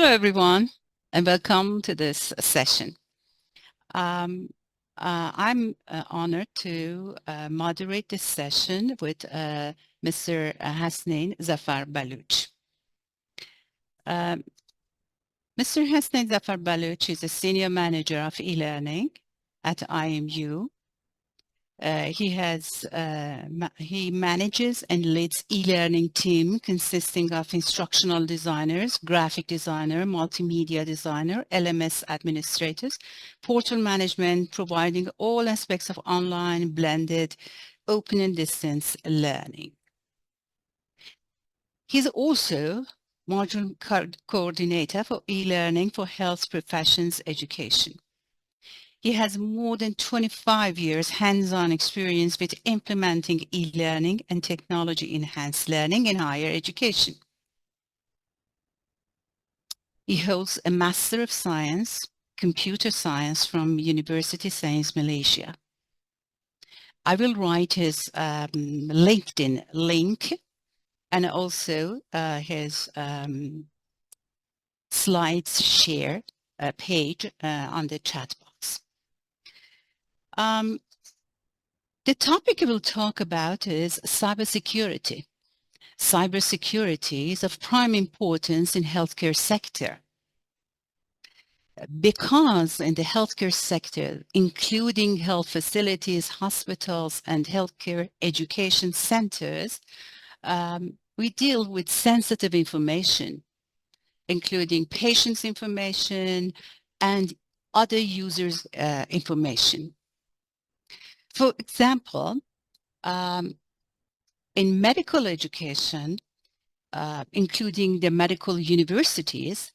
Hello, everyone, and welcome to this session. I'm honored to moderate this session with Mr. Hasnain Zafar Baluch. Mr. Hasnain Zafar Baluch is a senior manager of e-learning at IMU. He manages and leads e-learning team consisting of instructional designers, graphic designer, multimedia designer, LMS administrators, portal management, providing all aspects of online, blended, open and distance learning. He's also module coordinator for e-learning for health professions education. He has more than 25 years hands-on experience with implementing e-learning and technology-enhanced learning in higher education. He holds a Master of Science, Computer Science from University Science Malaysia. I will write his LinkedIn link and also his slides share page on the chat box. The topic we'll talk about is cybersecurity. Cybersecurity is of prime importance in healthcare sector because in the healthcare sector, including health facilities, hospitals, and healthcare education centers, we deal with sensitive information, including patients' information and other users' information. For example, in medical education, including the medical universities,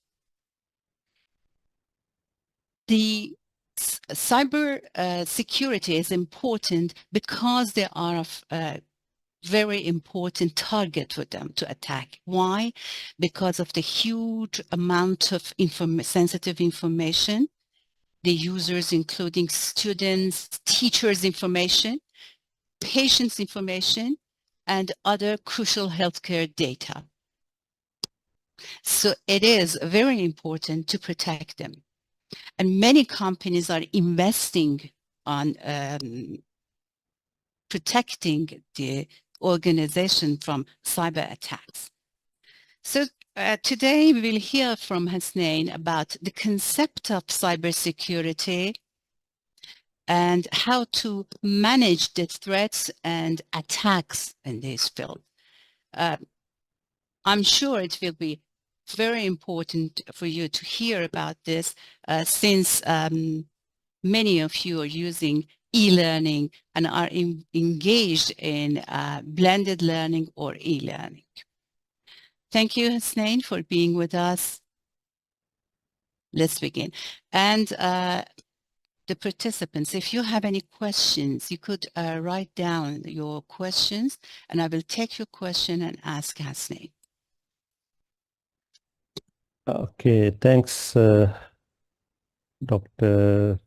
the cyber security is important because they are a very important target for them to attack. Why? Because of the huge amount of sensitive information, the users, including students, teachers' information, patients' information, and other crucial healthcare data. So it is very important to protect them. And many companies are investing on protecting the organization from cyber attacks. So today we will hear from Hasnain about the concept of cybersecurity and how to manage the threats and attacks in this field. I'm sure it will be very important for you to hear about this since many of you are using e-learning and are engaged in blended learning or e-learning. Thank you, Hasnain, for being with us. Let's begin. And the participants, if you have any questions, you could write down your questions and I will take your question and ask Hasnain. Okay, thanks, Dr.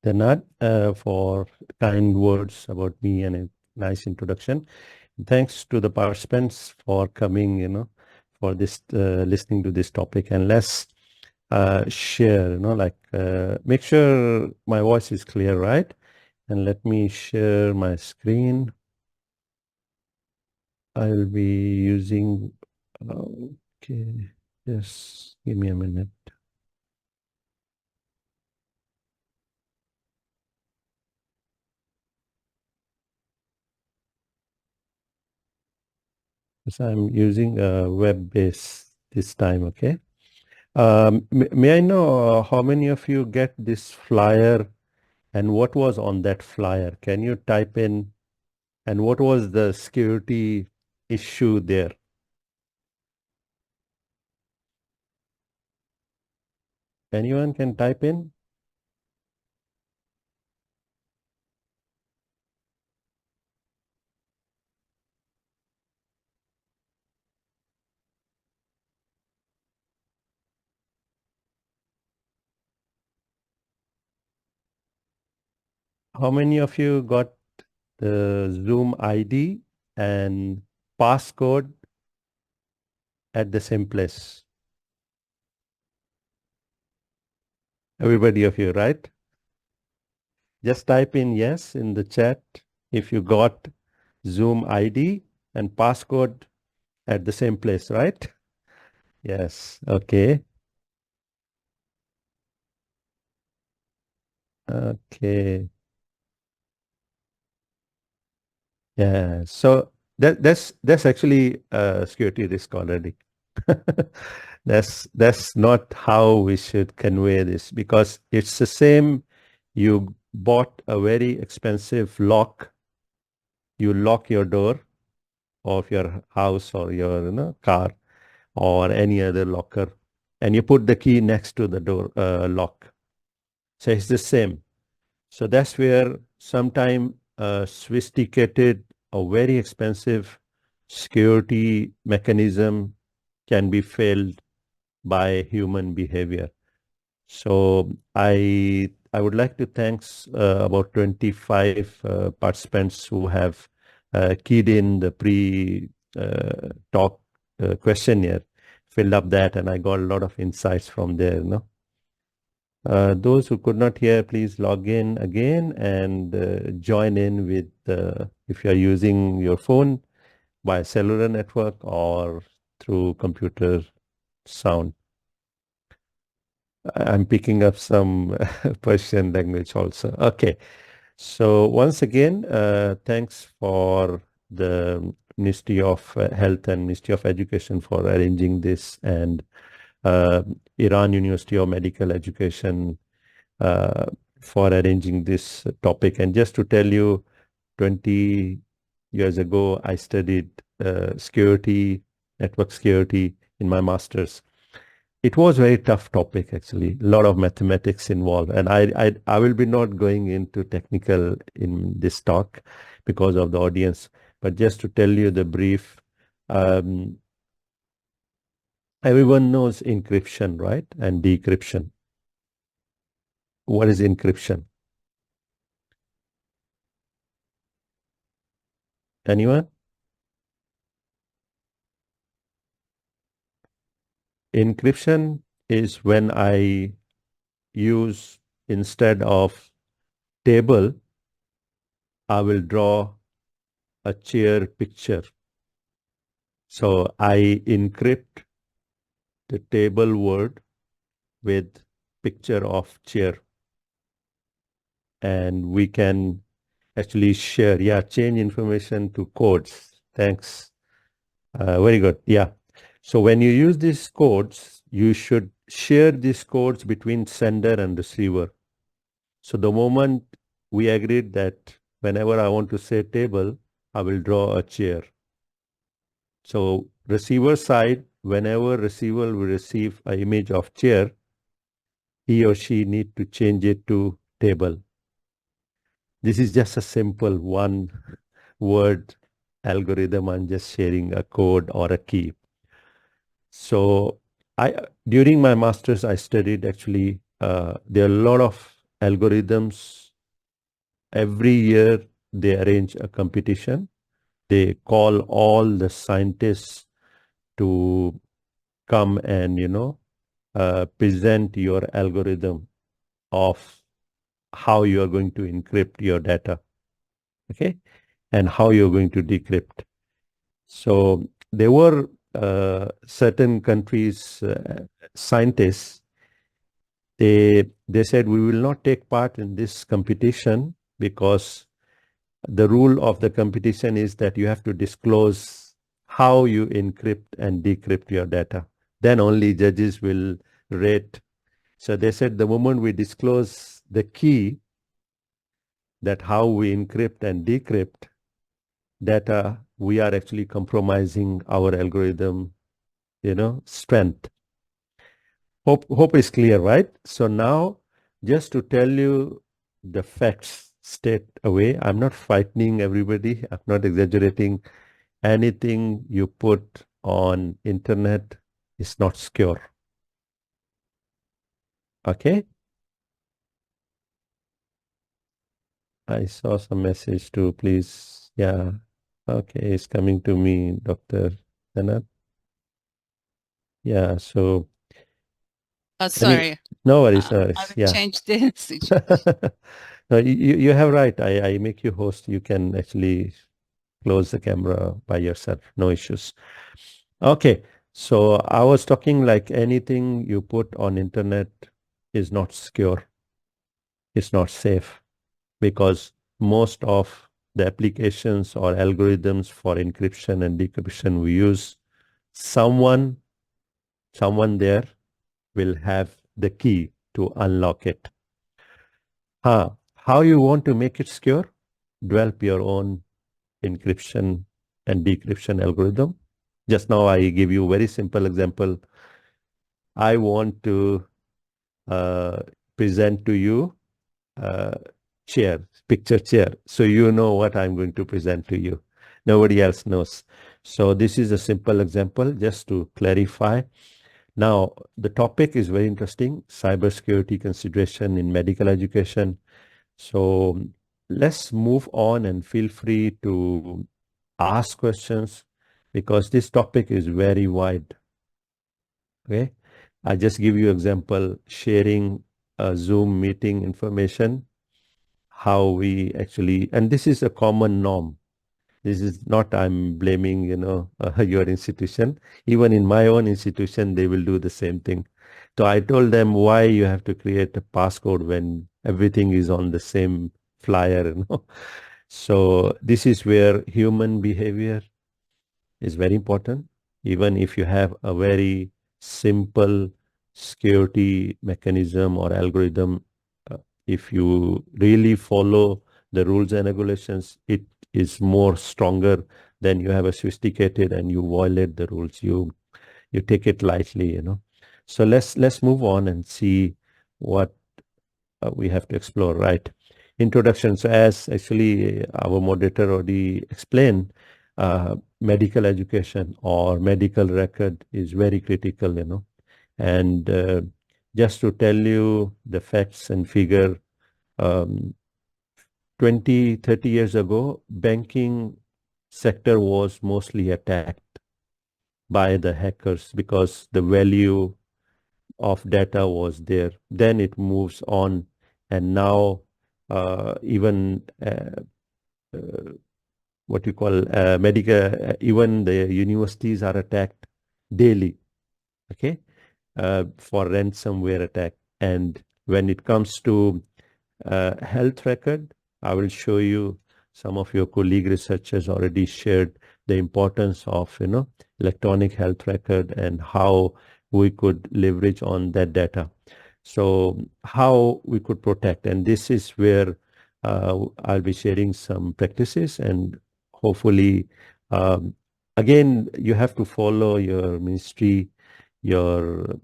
Denad, for kind words about me and a nice introduction. Thanks to the participants for coming, for this, listening to this topic. And let's share, make sure my voice is clear, right? And let me share my screen. I'll be using, okay, just give me a minute. So I'm using a web base this time, okay? May I know how many of you get this flyer and what was on that flyer? Can you type in and what was the security issue there? Anyone can type in? How many of you got the Zoom ID and passcode at the same place? Everybody of you, right? Just type in yes in the chat if you got Zoom ID and passcode at the same place, right? Yes. Okay. Okay. Yeah. So that's actually a security risk already. That's not how we should convey this, because it's the same. You bought a very expensive lock. You lock your door of your house or your car or any other locker, and you put the key next to the door lock. So it's the same. So that's where sometime sophisticated or very expensive security mechanism can be failed by human behavior. So I would like to thanks about 25 participants who have keyed in the pre-talk questionnaire, filled up that, and I got a lot of insights from there. Those who could not hear, please log in again and join in with, if you are using your phone by cellular network or through computer sound. I'm picking up some Persian language also. Okay. So once again, thanks for the Ministry of Health and Ministry of Education for arranging this, and Iran University of Medical Education uh, for arranging this topic. And just to tell you, 20 years ago, I studied security, network security in my master's. It was a very tough topic, actually. A lot of mathematics involved. And I will be not going into technical in this talk because of the audience. But just to tell you the brief, um, everyone knows encryption, right? And decryption. What is encryption? Anyone? Encryption is when I use, instead of table, I will draw a chair picture. So I encrypt the table word with picture of chair, and we can actually share, change information to codes. Thanks. Very good. Yeah. So when you use these codes, you should share these codes between sender and receiver. So the moment we agreed that whenever I want to say table, I will draw a chair. So receiver side, whenever receiver will receive an image of chair, he or she need to change it to table. This is just a simple one word algorithm. I'm just sharing a code or a key. So during my master's, I studied actually, there are a lot of algorithms. Every year they arrange a competition. They call all the scientists to come and, present your algorithm of how you are going to encrypt your data, okay, and how you're going to decrypt. So there were certain countries, scientists, they said, we will not take part in this competition because the rule of the competition is that you have to disclose how you encrypt and decrypt your data. Then only judges will rate. So they said the moment we disclose the key, that how we encrypt and decrypt data, we are actually compromising our algorithm, strength. Hope is clear, right? So now, just to tell you the facts straight away, I'm not frightening everybody. I'm not exaggerating. Anything you put on internet is not secure. Okay? I saw some message too, please. Yeah. Okay, it's coming to me, Dr. Sanat. Yeah, so Oh, sorry. No worries, no I worries. will Yeah. change the situation. No, you have right. I make you host. You can actually close the camera by yourself. No issues. Okay. So I was talking like anything you put on internet is not secure. It's not safe because most of the applications or algorithms for encryption and decryption we use, someone there will have the key to unlock it. How you want to make it secure? Develop your own encryption and decryption algorithm. Just now I give you a very simple example. I want to present to you picture chair. So you know what I'm going to present to you. Nobody else knows. So this is a simple example just to clarify. Now, the topic is very interesting, cybersecurity consideration in medical education. So let's move on and feel free to ask questions because this topic is very wide. Okay. I just give you example, sharing a Zoom meeting information, how we actually, and this is a common norm. This is not I'm blaming, your institution. Even in my own institution, they will do the same thing. So I told them why you have to create a passcode when everything is on the same flyer. So this is where human behavior is very important. Even if you have a very simple security mechanism or algorithm, if you really follow the rules and regulations, it is more stronger than you have a sophisticated and you violate the rules. You take it lightly. So let's move on and see what we have to explore, right? Introduction. So as actually our moderator already explained, medical education or medical record is very critical. And just to tell you the facts and figure, 20, 30 years ago, banking sector was mostly attacked by the hackers because the value of data was there. Then it moves on, and now even what you call medical, even the universities are attacked daily. Okay, for ransomware attack. And when it comes to health record, I will show you some of your colleague researchers already shared the importance of electronic health record and how we could leverage on that data. So how we could protect, and this is where I'll be sharing some practices, and hopefully again you have to follow your ministry, your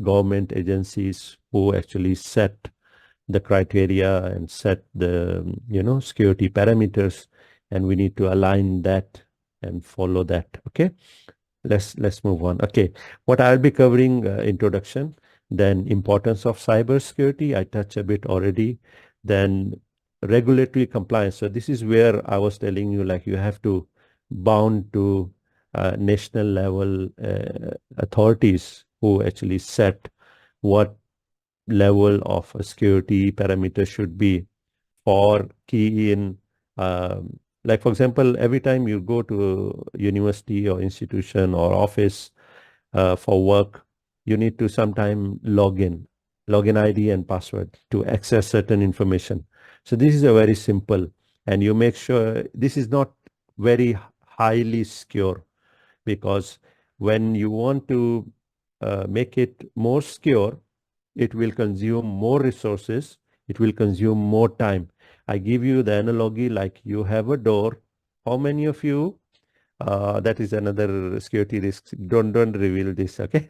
government agencies who actually set the criteria and set the security parameters, and we need to align that and follow that. Okay, let's move on. Okay, what I'll be covering, introduction, then importance of cybersecurity, I touched a bit already, then regulatory compliance. So this is where I was telling you, like, you have to bound to national level authorities who actually set what level of security parameter should be for key in, like for example, every time you go to university or institution or office for work, you need to sometime login ID and password to access certain information. So this is a very simple, and you make sure this is not very highly secure, because when you want to make it more secure, it will consume more resources, it will consume more time. I give you the analogy like you have a door. How many of you, that is another security risk. Don't reveal this, okay?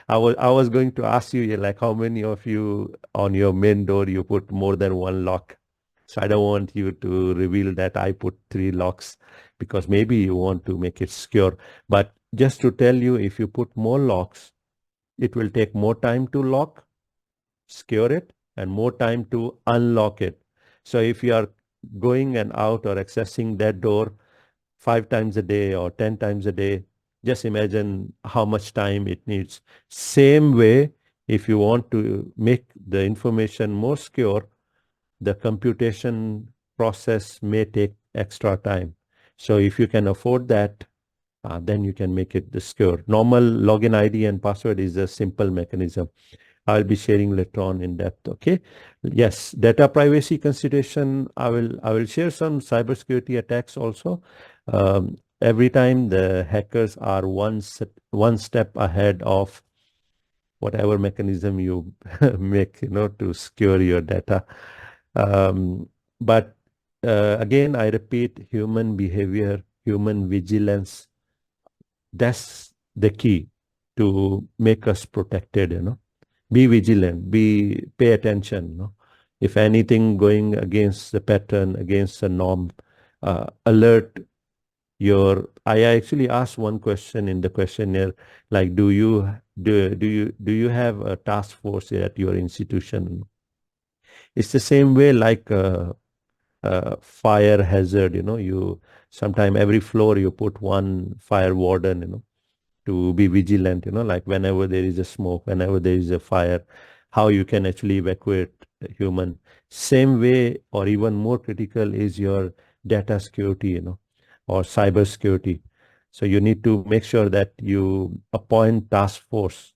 I was going to ask you, like, how many of you on your main door you put more than one lock? So I don't want you to reveal that I put 3 locks, because maybe you want to make it secure. But just to tell you, if you put more locks, it will take more time to lock, secure it, and more time to unlock it. So if you are going and out or accessing that door 5 times a day or 10 times a day, just imagine how much time it needs. Same way, if you want to make the information more secure, the computation process may take extra time. So if you can afford that, then you can make it secure. Normal login ID and password is a simple mechanism. I'll be sharing later on in depth. Okay. Yes, data privacy consideration. I will share some cybersecurity attacks also. Every time the hackers are one step ahead of whatever mechanism you make, to secure your data. But again, I repeat, human behavior, human vigilance, that's the key to make us protected. Be vigilant, pay attention. If anything going against the pattern, against the norm, alert I actually asked one question in the questionnaire, like, do you have a task force at your institution? It's the same way like fire hazard, you sometime every floor you put one fire warden, to be vigilant, like whenever there is a smoke, whenever there is a fire, how you can actually evacuate a human. Same way or even more critical is your data security, or cyber security. So you need to make sure that you appoint task force,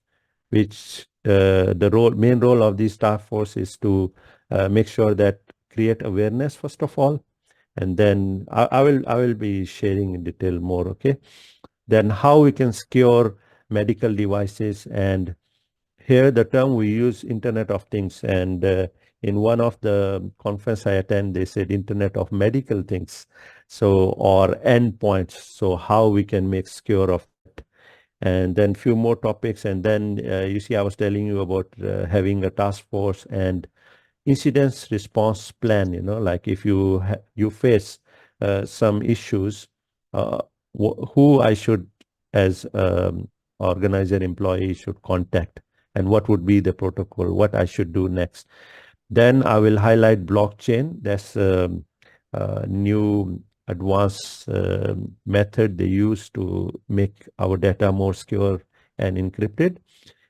which the main role of this task force is to make sure that create awareness first of all, and then I will be sharing in detail more. Okay. Then how we can secure medical devices, and here the term we use Internet of Things, and in one of the conference I attend, they said Internet of Medical Things, so or endpoints. So how we can make secure of it, and then few more topics, and then you see I was telling you about having a task force and incidents response plan. Like if you face some issues, who I should, as organizer employee, should contact, and what would be the protocol, what I should do next. Then I will highlight blockchain. That's a new advanced method they use to make our data more secure and encrypted.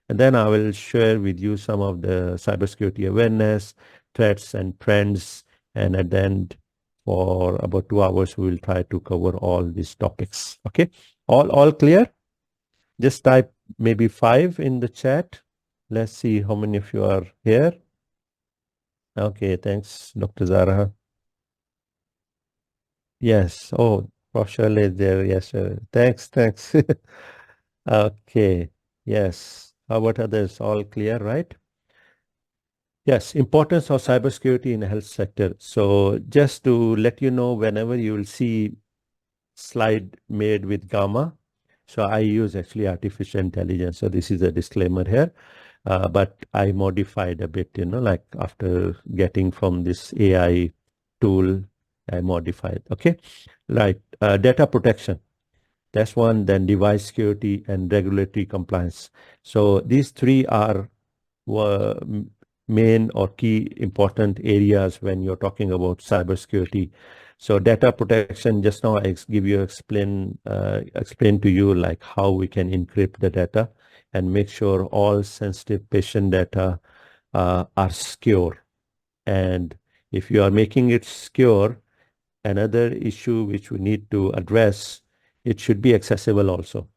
And then I will share with you some of the cybersecurity awareness, threats and trends. And at the end, for about 2 hours, we will try to cover all these topics. Okay, all clear? Just type maybe 5 in the chat. Let's see how many of you are here. Okay, thanks, Dr. Zara. Yes. Oh, Professor is there. Yes, sir. Thanks. Okay. Yes. How about others? All clear, right? Yes, importance of cybersecurity in the health sector. So just to let you know, whenever you will see slide made with Gamma, so I use actually artificial intelligence. So this is a disclaimer here, but I modified a bit, like after getting from this AI tool, I modified. Okay, right. Data protection. That's one. Then device security and regulatory compliance. So these three are main or key important areas when you're talking about cybersecurity. So data protection, just now I explain to you like how we can encrypt the data and make sure all sensitive patient data are secure. And if you are making it secure, another issue which we need to address, it should be accessible also.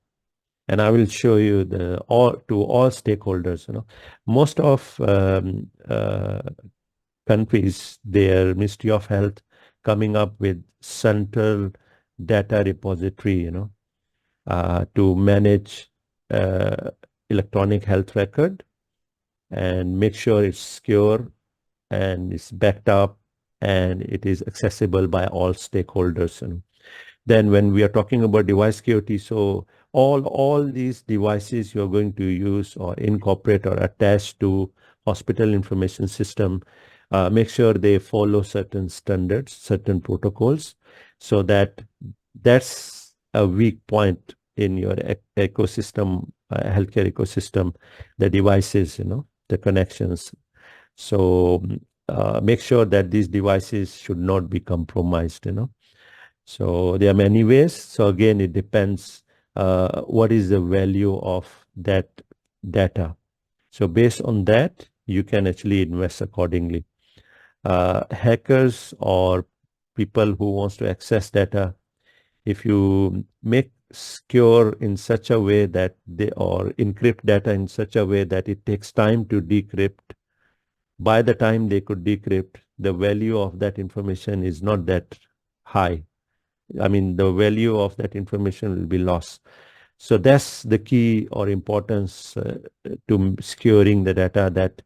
And I will show you to all stakeholders. Most of countries, their Ministry of Health coming up with central data repository, to manage electronic health record and make sure it's secure and it's backed up and it is accessible by all stakeholders. Then when we are talking about device security, so all these devices you're going to use or incorporate or attach to hospital information system, make sure they follow certain standards, certain protocols, so that's a weak point in your ecosystem, healthcare ecosystem, the devices, the connections. So make sure that these devices should not be compromised, So there are many ways. So again, it depends what is the value of that data. So based on that, you can actually invest accordingly. Hackers or people who wants to access data, if you make secure in such a way that they or encrypt data in such a way that it takes time to decrypt, by the time they could decrypt, the value of that information is not that high. I mean, the value of that information will be lost. So that's the key or importance to securing the data, that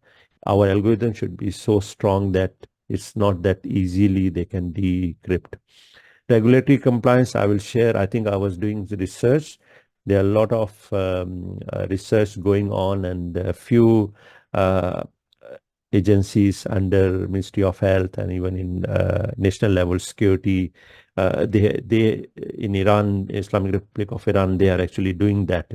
our algorithm should be so strong that it's not that easily they can decrypt. Regulatory compliance, I will share. I think I was doing the research. There are a lot of research going on, and a few agencies under Ministry of Health and even in national level security, they in Iran, Islamic Republic of Iran, they are actually doing that.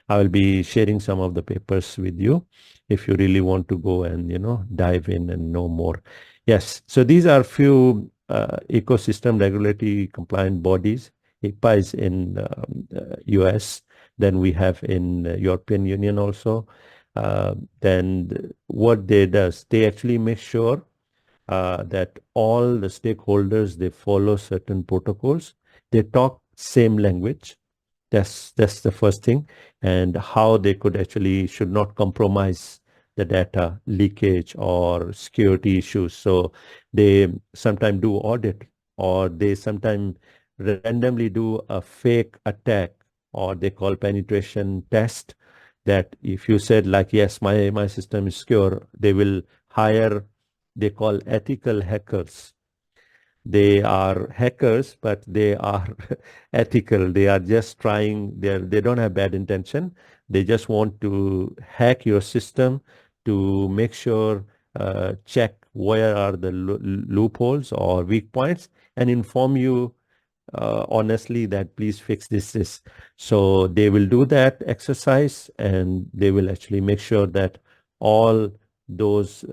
I will be sharing some of the papers with you if you really want to go and dive in and know more. Yes, so these are few ecosystem regulatory compliant bodies. ICPA is in US. Then we have in European Union also. Then what they does, they actually make sure that all the stakeholders, they follow certain protocols. They talk same language. That's the first thing. And how they could actually should not compromise the data leakage or security issues. So they sometimes do audit, or they sometimes randomly do a fake attack, or they call penetration test, that if you said like, yes, my system is secure, they will hire, they call ethical hackers. They are hackers, but they are ethical. They are just trying, they don't have bad intention. They just want to hack your system to make sure, check where are the loopholes or weak points, and inform you honestly that please fix this. So they will do that exercise, and they will actually make sure that all those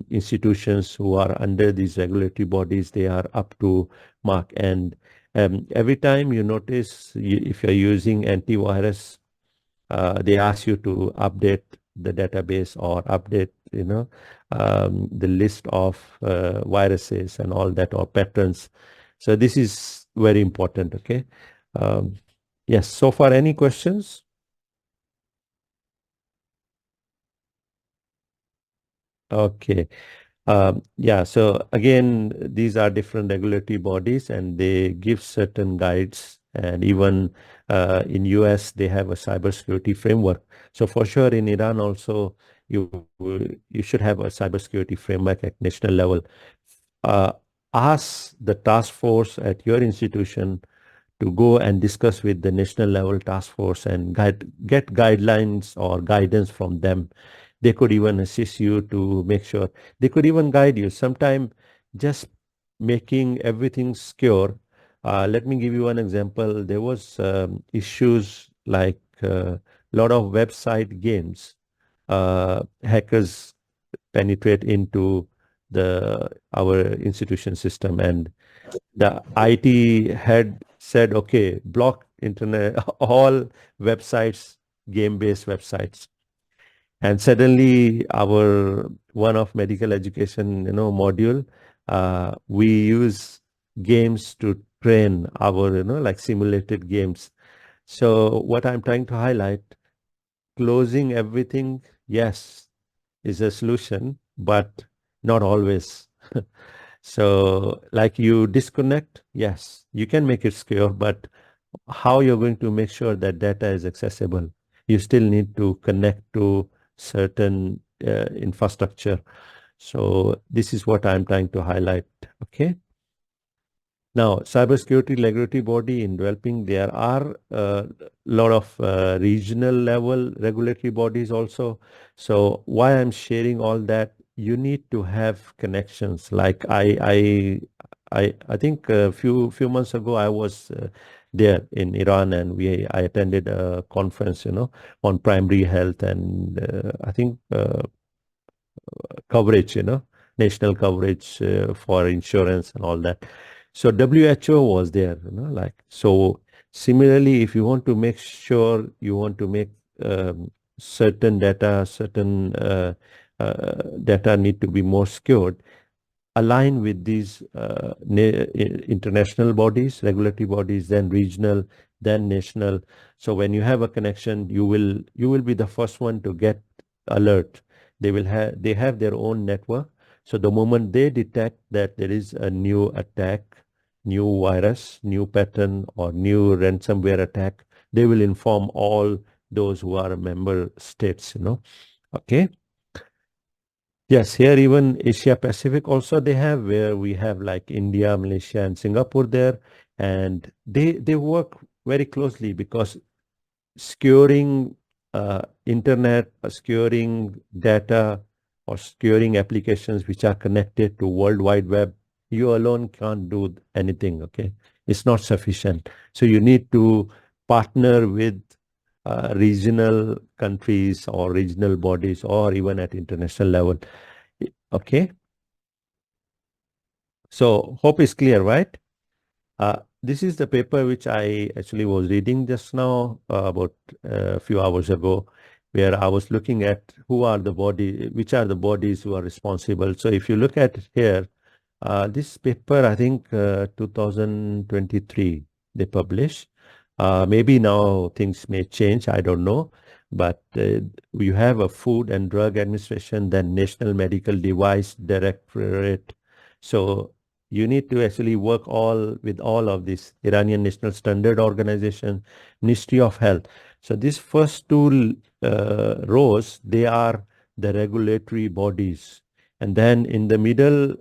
institutions who are under these regulatory bodies, they are up to mark. And every time you notice, if you're using antivirus, they ask you to update the database or update, the list of viruses and all that, or patterns. So this is very important. Okay. Yes. So far, any questions? Okay. Yeah, so again, these are different regulatory bodies, and they give certain guides. And even in US, they have a cybersecurity framework. So for sure, in Iran also, you should have a cybersecurity framework at national level. Ask the task force at your institution to go and discuss with the national level task force and get guidelines or guidance from them. They could even assist you to make sure. They could even guide you. Sometimes just making everything secure. Let me give you an example. There was issues like a lot of website games. Hackers penetrate into our institution system, and the IT had said, okay, block internet, all websites, game-based websites. And suddenly our one of medical education, module, we use games to train our, like simulated games. So what I'm trying to highlight, closing everything, yes, is a solution, but not always. So like you disconnect, yes, you can make it secure, but how you're going to make sure that data is accessible? You still need to connect to certain infrastructure. So this is what I'm trying to highlight. Okay. Now, cybersecurity regulatory body in developing, there are a lot of regional level regulatory bodies also. So why I'm sharing all that, you need to have connections. Like I think a few months ago I was there in Iran, and I attended a conference, on primary health, and I think coverage, national coverage for insurance and all that. So WHO was there, like, so similarly, if you want to make sure you want to make certain data, data need to be more secured, align with these international bodies, regulatory bodies, then regional, then national. So when you have a connection, you will be the first one to get alert. They have their own network. So the moment they detect that there is a new attack, new virus, new pattern, or new ransomware attack, they will inform all those who are member states, Okay. Yes, here even Asia Pacific also they have, where we have like India, Malaysia, and Singapore there, and they work very closely because securing internet, securing data, or securing applications which are connected to World Wide Web, you alone can't do anything. Okay, it's not sufficient. So you need to partner with regional countries or regional bodies, or even at international level. Okay. So hope is clear, right? This is the paper which I actually was reading just now, about a few hours ago, where I was looking at which are the bodies who are responsible. So if you look at here, this paper, I think 2023 they published. Maybe now things may change, I don't know. But you have a Food and Drug Administration, then National Medical Device Directorate. So you need to actually work with all of this: Iranian National Standard Organization, Ministry of Health. So these first two rows, they are the regulatory bodies. And then in the middle,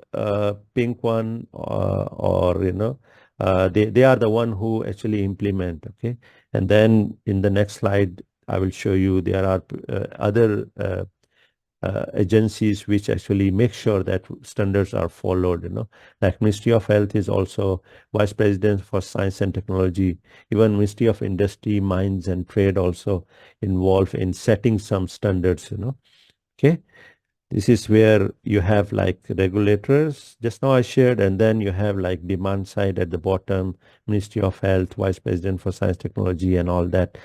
pink one, they are the one who actually implement. Okay. And then in the next slide, I will show you there are other agencies which actually make sure that standards are followed. Like Ministry of Health is also Vice President for Science and Technology. Even Ministry of Industry, Mines and Trade also involved in setting some standards. Okay. This is where you have like regulators, just now I shared, and then you have like demand side at the bottom, Ministry of Health, Vice President for Science, Technology, and all that.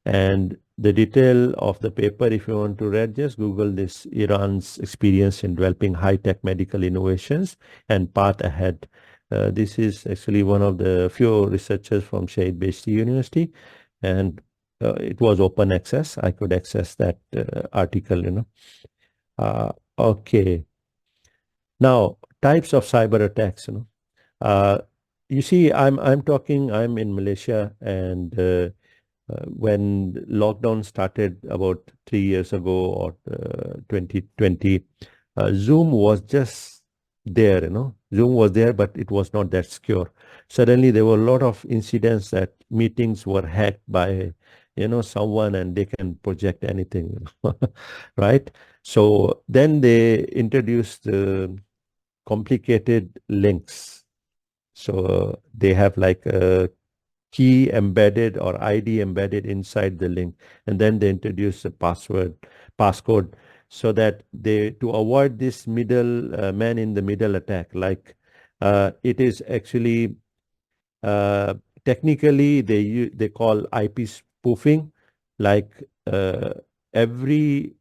And the detail of the paper, if you want to read, just Google this: Iran's experience in developing high-tech medical innovations and path ahead. This is actually one of the few researchers from Shahid Beheshti University, and it was open access. I could access that article. Okay. Now, types of cyber attacks. You see, I'm in Malaysia, and when lockdown started about 3 years ago, or 2020, Zoom was just there. Zoom was there, but it was not that secure. Suddenly, there were a lot of incidents that meetings were hacked by someone, and they can project anything. Right? So then they introduced complicated links. So they have like a key embedded or ID embedded inside the link, and then they introduce a passcode, so that to avoid this middle man in the middle attack. Like it is actually technically they call IP spoofing. Like every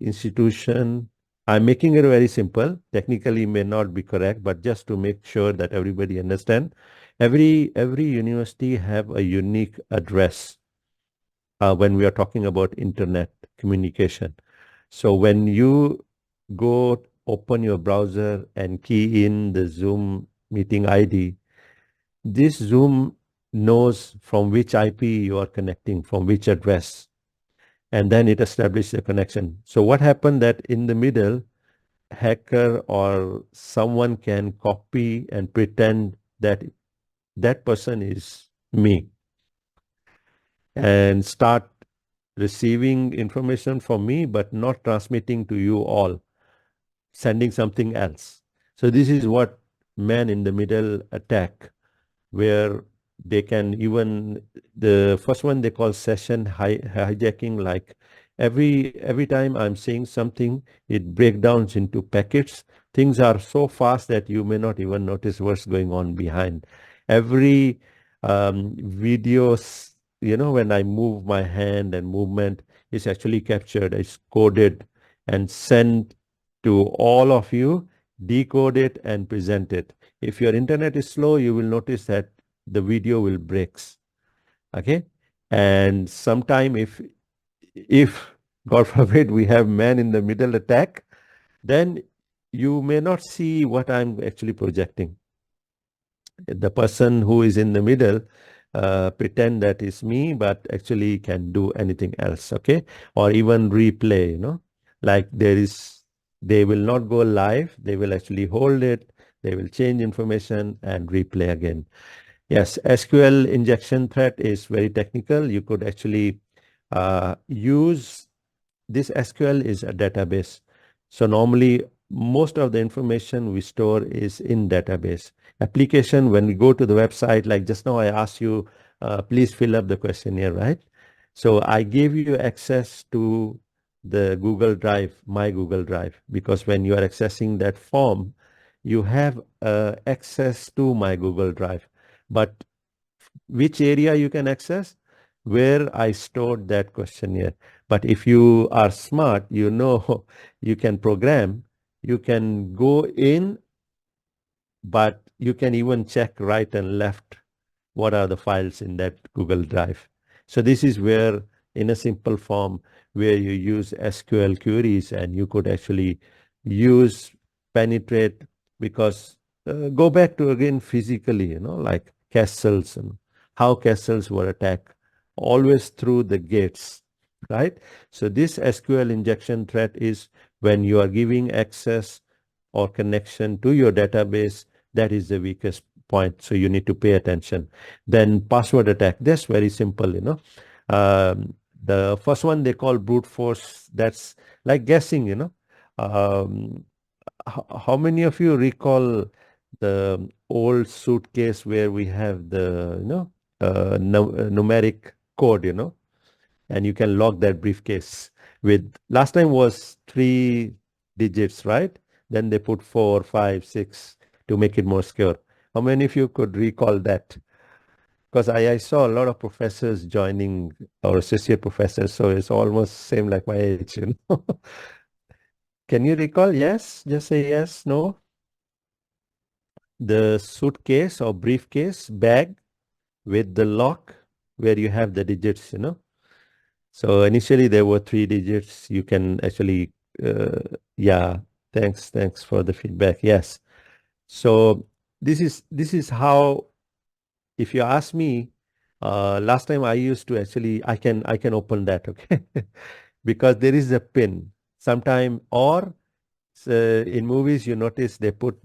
institution, I'm making it very simple, technically may not be correct, but just to make sure that everybody understand, every university have a unique address when we are talking about internet communication. So when you go open your browser and key in the Zoom meeting ID, this Zoom knows from which IP you are connecting, from which address, and then it establishes a connection. So what happened that in the middle, hacker or someone can copy and pretend that that person is me, and start receiving information from me, but not transmitting to you all, sending something else. So this is what man in the middle attack, where they can even, the first one they call session hijacking. Like every time I'm saying something, it breaks down into packets. Things are so fast that you may not even notice what's going on behind. Every videos, when I move my hand and movement, is actually captured, is coded and sent to all of you, decode it and present it. If your internet is slow, you will notice that the video will breaks. Okay. And sometime if God forbid we have man in the middle attack, then you may not see what I'm actually projecting. The person who is in the middle pretend that is me, but actually can do anything else. Okay. Or even replay, like they will not go live. They will actually hold it. They will change information and replay again. Yes, SQL injection threat is very technical. You could actually use this. SQL is a database. So normally most of the information we store is in database. Application, when we go to the website, like just now I asked you, please fill up the questionnaire, right? So I gave you access to the Google Drive, my Google Drive, because when you are accessing that form, you have access to my Google Drive. But which area you can access? Where I stored that questionnaire. But if you are smart, you can program, you can go in, but you can even check right and left what are the files in that Google Drive. So this is where, in a simple form, where you use SQL queries and you could actually use penetrate, because go back to again physically, like castles and how castles were attacked, always through the gates, right? So this SQL injection threat is when you are giving access or connection to your database. That is the weakest point. So you need to pay attention. Then password attack. That's very simple, the first one they call brute force. That's like guessing, how many of you recall the old suitcase where we have the, numeric code, and you can lock that briefcase with, last time was 3 digits, right? Then they put 4, 5, 6 to make it more secure. How many of you could recall that? Because I saw a lot of professors joining, or associate professors, so it's almost same like my age, Can you recall? Yes? Just say yes, no? The suitcase or briefcase bag with the lock where you have the digits, So initially there were 3 digits. You can actually, yeah, thanks for the feedback. Yes. So this is how, if you ask me, last time I used to actually, I can open that, okay? Because there is a pin sometime, or in movies you notice they put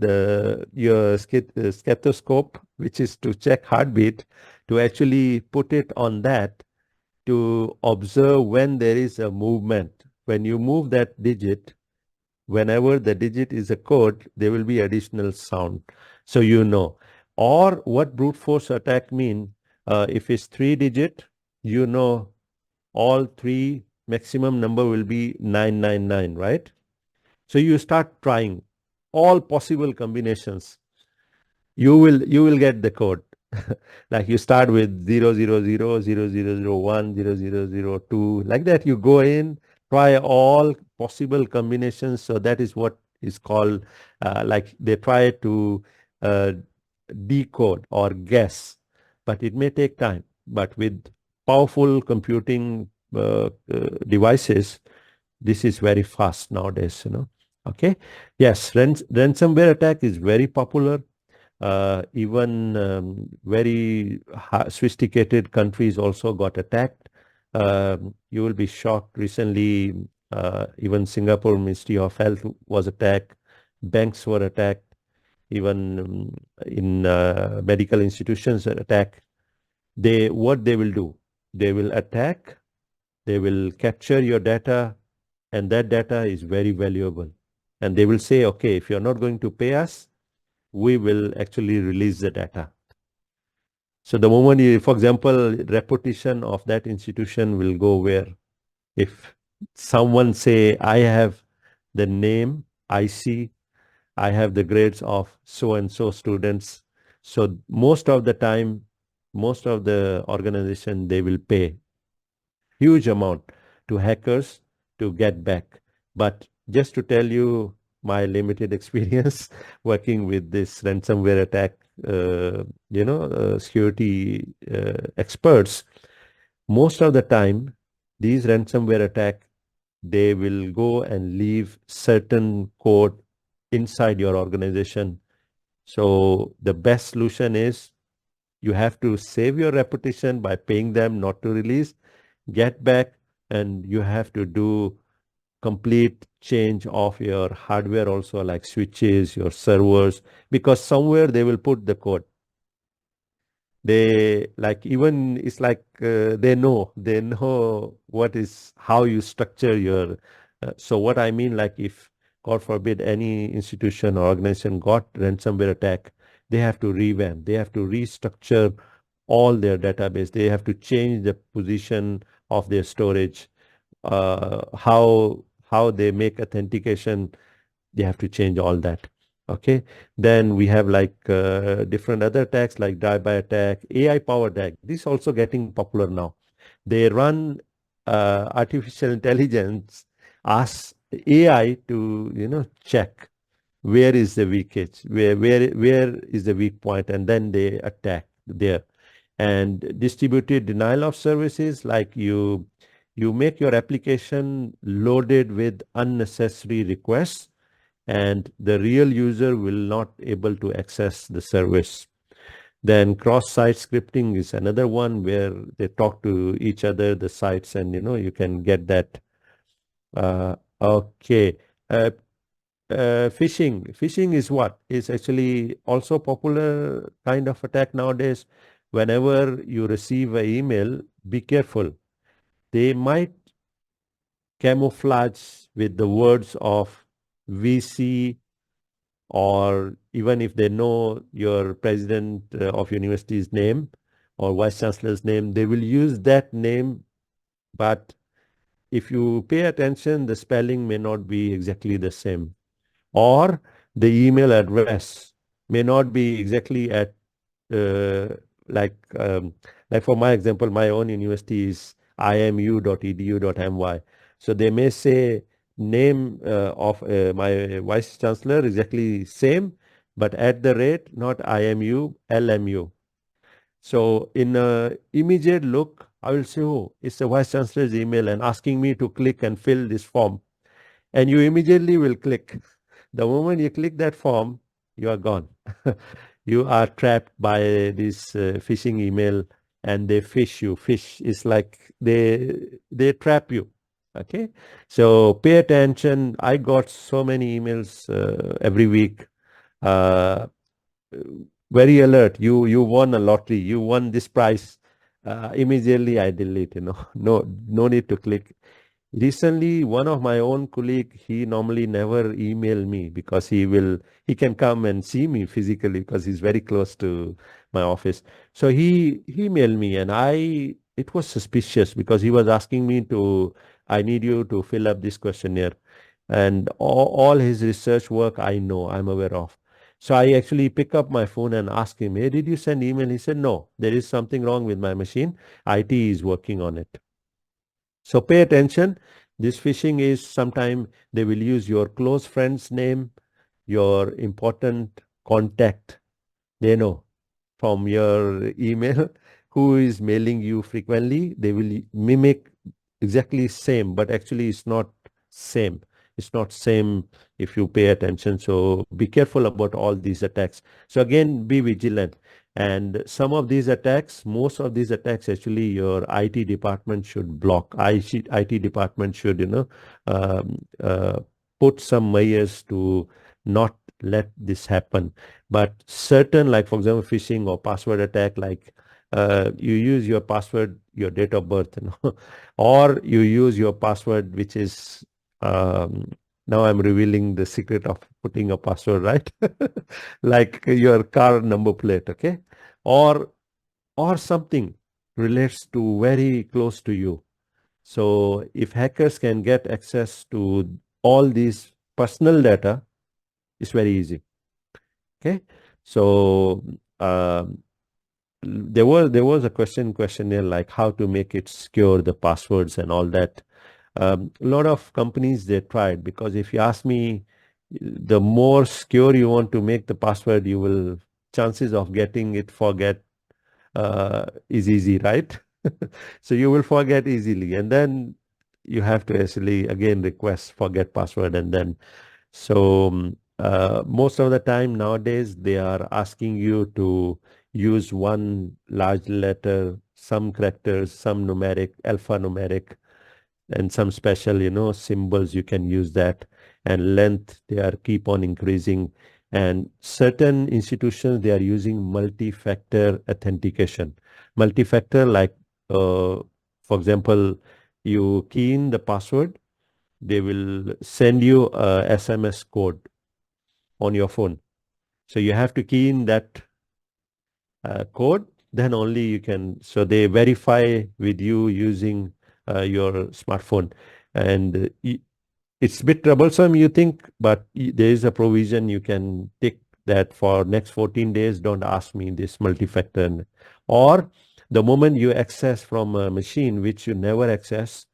your stethoscope, which is to check heartbeat, to actually put it on that to observe when there is a movement. When you move that digit, whenever the digit is a code, there will be additional sound. So Or what brute force attack mean? If it's 3 digit, all 3 maximum number will be 999, right? So you start trying all possible combinations. You will get the code. Like you start with 000, 0001, 0002, like that. You go in, try all possible combinations. So that is what is called, like they try to decode or guess, but it may take time. But with powerful computing devices, this is very fast nowadays, Okay. Yes, ransomware attack is very popular. Even very sophisticated countries also got attacked. You will be shocked. Recently, even Singapore Ministry of Health was attacked. Banks were attacked. Even in medical institutions are attacked. What they will do? They will attack. They will capture your data, and that data is very valuable. And they will say, okay, if you're not going to pay us, we will actually release the data. So the moment you, for example, reputation of that institution will go where? If someone say, I have the name, IC, I have the grades of so-and-so students. So most of the time, most of the organization, they will pay huge amount to hackers to get back. But just to tell you my limited experience working with this ransomware attack, security experts, most of the time, these ransomware attack, they will go and leave certain code inside your organization. So the best solution is you have to save your reputation by paying them not to release, get back, and you have to do complete change of your hardware also, like switches, your servers, because somewhere they will put the code. They like, even it's like they know how you structure your so what I mean, like, if God forbid any institution or organization got ransomware attack, they have to revamp, they have to restructure all their database, they have to change the position of their storage, how they make authentication, they have to change all that. Okay, then we have like different other attacks like drive-by attack, AI powered attack. This also getting popular now. They run artificial intelligence, ask AI to check where is the weakage, where is the weak point, and then they attack there. And distributed denial of services, like you make your application loaded with unnecessary requests, and the real user will not able to access the service. Then cross-site scripting is another one where they talk to each other, the sites, and you can get that. Okay. Phishing. Phishing is what? Is actually also popular kind of attack nowadays. Whenever you receive an email, be careful. They might camouflage with the words of VC, or even if they know your president of university's name or vice chancellor's name, they will use that name. But if you pay attention, the spelling may not be exactly the same, or the email address may not be exactly at like for my example, my own university is imu.edu.my. So they may say name of my vice chancellor exactly same, but at the rate not IMU, LMU. So in a immediate look, I will say, oh, it's the vice chancellor's email and asking me to click and fill this form. And you immediately will click. The moment you click that form, you are gone. You are trapped by this phishing email, and they fish you. Fish is like they trap you. Okay, so pay attention. I got so many emails every week. Very alert. You won a lottery. You won this prize. Immediately I delete. No need to click. Recently, one of my own colleague, he normally never email me because he can come and see me physically because he's very close to my office. So he emailed me, and it was suspicious because he was asking me I need you to fill up this questionnaire, and all his research work I'm aware of. So I actually pick up my phone and ask him, hey, did you send email? He said, no, there is something wrong with my machine. IT is working on it. So pay attention. This phishing is sometimes they will use your close friend's name, your important contact. They know from your email who is mailing you frequently. They will mimic exactly same, but actually it's not same. It's not same if you pay attention. So be careful about all these attacks. So again, be vigilant. And some of these attacks, most of these attacks, actually your IT department should block. IT department should, put some measures to not let this happen. But certain, like for example, phishing or password attack, like you use your password, your date of birth, or you use your password, which is now I'm revealing the secret of putting a password, right? Like your car number plate, okay? Or something relates to very close to you. So if hackers can get access to all these personal data, it's very easy. Okay. So there was a questionnaire like how to make it secure, the passwords and all that. A lot of companies, they tried, because if you ask me, the more secure you want to make the password, you will, chances of getting it forget is easy, right? So you will forget easily, and then you have to actually again request forget password, and then most of the time nowadays they are asking you to use one large letter, some characters, some numeric, alphanumeric, and some special, symbols. You can use that, and length they are keep on increasing. And certain institutions, they are using multi-factor authentication. Multi-factor, like for example, you key in the password, they will send you a SMS code on your phone. So you have to key in that code, then only you can. So they verify with you using your smartphone, and it's a bit troublesome, you think, but there is a provision you can take that for next 14 days. Don't ask me this multi-factor, or the moment you access from a machine which you never access,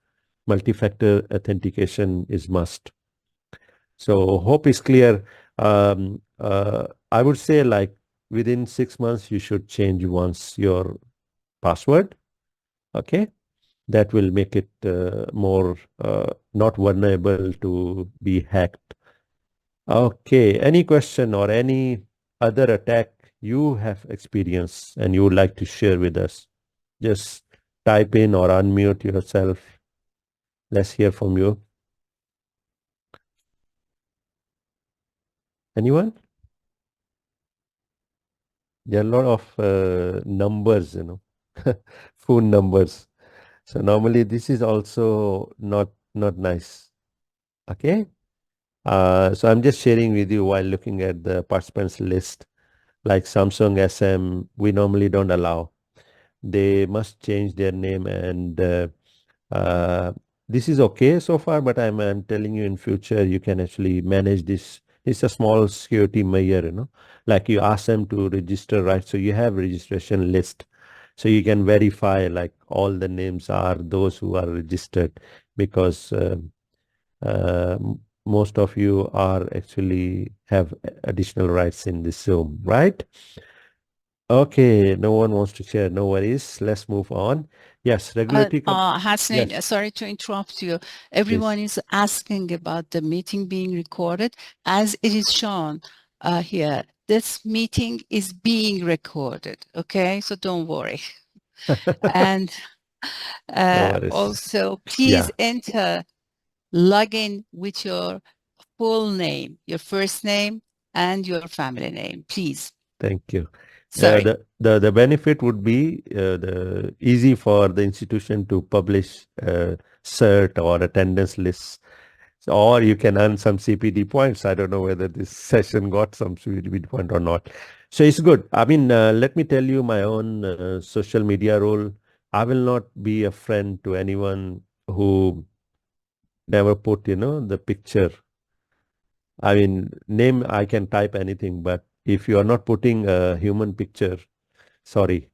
multi-factor authentication is must. So hope is clear. I would say like within 6 months, you should change once your password. Okay. That will make it more not vulnerable to be hacked. Okay. Any question or any other attack you have experienced and you would like to share with us? Just type in or unmute yourself. Let's hear from you. Anyone? There are a lot of numbers, phone numbers. So normally this is also not nice. Okay. So I'm just sharing with you while looking at the participants list, like Samsung SM, we normally don't allow. They must change their name, and this is okay so far, but I'm telling you, in future you can actually manage this. It's a small security measure, like you ask them to register, right? So you have registration list, so you can verify like all the names are those who are registered, because uh, most of you are actually have additional rights in this Zoom, right? Okay, no one wants to share. No worries. Let's move on. Yes, regulatory. Hasnain, Yes, sorry to interrupt you. please. Everyone is asking about the meeting being recorded. As it is shown here, this meeting is being recorded. Okay, so don't worry. And No worries. also, Yeah, please enter, log in with your full name, your first name and your family name, please. thank you. Sorry. The benefit would be the easy for the institution to publish cert or attendance lists, or you can earn some CPD points. I don't know whether this session got some CPD point or not. So it's good. I mean, let me tell you my own social media role. I will not be a friend to anyone who never put, the picture. I mean, name, I can type anything, but if you are not putting a human picture, sorry.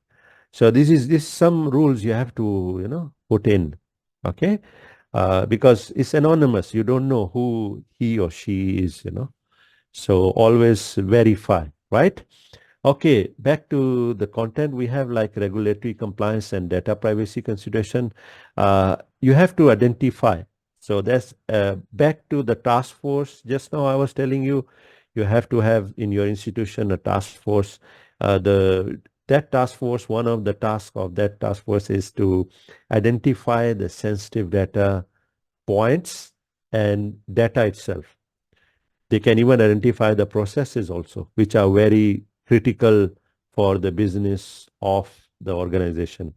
So this some rules you have to, put in. Okay. Because it's anonymous. You don't know who he or she is. So always verify, right? Okay, back to the content. We have like regulatory compliance and data privacy consideration. You have to identify. So that's back to the task force. Just now I was telling you, you have to have in your institution a task force. That task force, one of the tasks of that task force is to identify the sensitive data points and data itself. They can even identify the processes also, which are very critical for the business of the organization,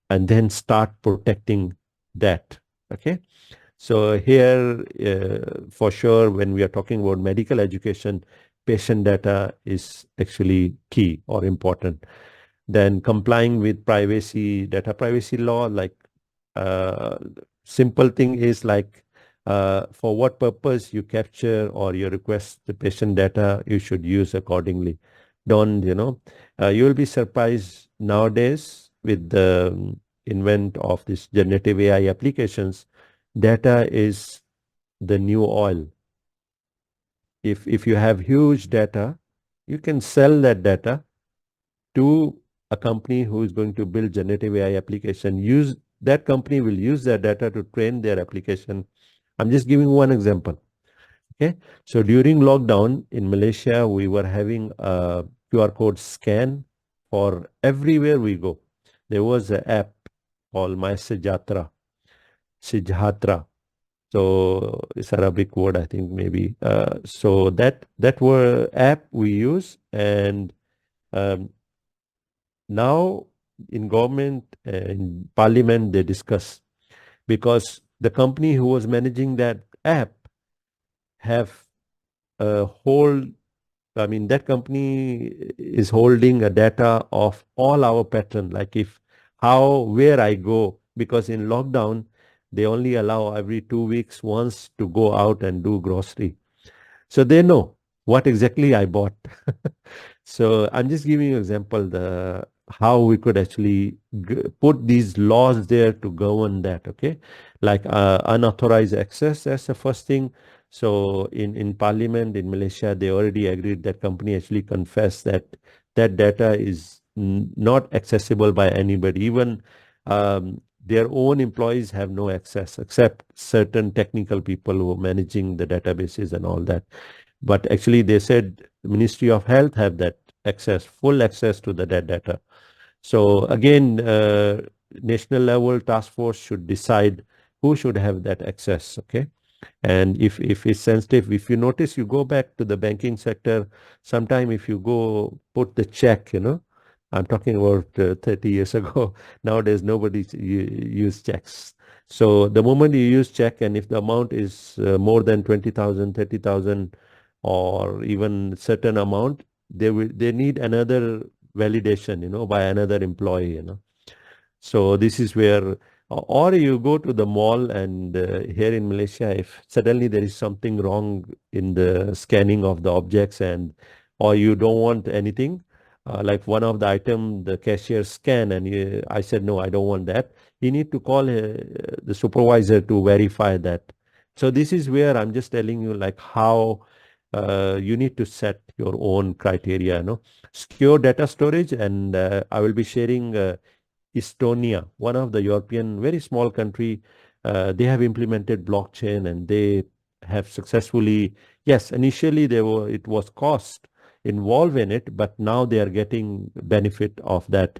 and then start protecting that. Okay. So here, for sure, when we are talking about medical education, patient data is actually key or important. Then complying with data privacy law, like uh, simple thing is like for what purpose you capture or you request the patient data, you should use accordingly. Don't, you will be surprised nowadays with the invent of this generative AI applications. data is the new oil. If you have huge data, you can sell that data to a company who is going to build generative AI application. That company will use that data to train their application. I'm just giving one example. Okay, so during lockdown in Malaysia, we were having a QR code scan for everywhere we go. There was an app called My Sejahterra. So it's Arabic word, I think maybe. So that were app we use, and now in government, in parliament, they discuss, because the company who was managing that app have a whole, I mean, that company is holding a data of all our pattern, like where I go, because in lockdown, they only allow every 2 weeks once to go out and do grocery. So they know what exactly I bought. So I'm just giving you an example, how we could actually put these laws there to govern that, okay? Like unauthorized access, that's the first thing. So in Parliament in Malaysia, they already agreed that company actually confessed that data is not accessible by anybody. Even their own employees have no access except certain technical people who are managing the databases and all that. But actually they said the Ministry of Health have that access, full access to the data. So again, national level task force should decide who should have that access, okay? And if it's sensitive, if you notice, you go back to the banking sector, sometime if you go put the check, I'm talking about 30 years ago, nowadays nobody use checks. So the moment you use check, and if the amount is more than 20,000, 30,000, or even certain amount, they need another validation, by another employee. So this is where, or you go to the mall, and here in Malaysia, if suddenly there is something wrong in the scanning of the objects, or you don't want anything, like one of the item, the cashier scan, and I said, no, I don't want that. You need to call the supervisor to verify that. So this is where I'm just telling you like how you need to set your own criteria, secure data storage. And I will be sharing Estonia, one of the European, very small country. They have implemented blockchain, and they have successfully, yes, initially it was cost involved in it, but now they are getting benefit of that.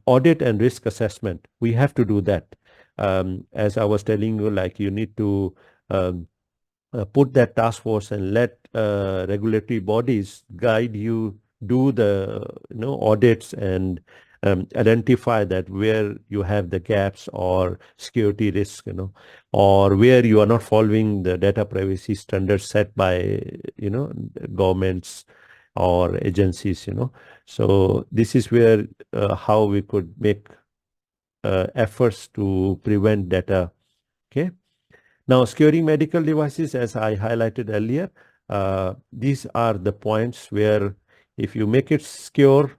Audit and risk assessment, we have to do that. As I was telling you, like you need to put that task force and let regulatory bodies guide you, do the audits, and identify that where you have the gaps or security risk, or where you are not following the data privacy standards set by governments or agencies. So this is where how we could make efforts to prevent data. Okay. Now, securing medical devices, as I highlighted earlier, these are the points where if you make it secure,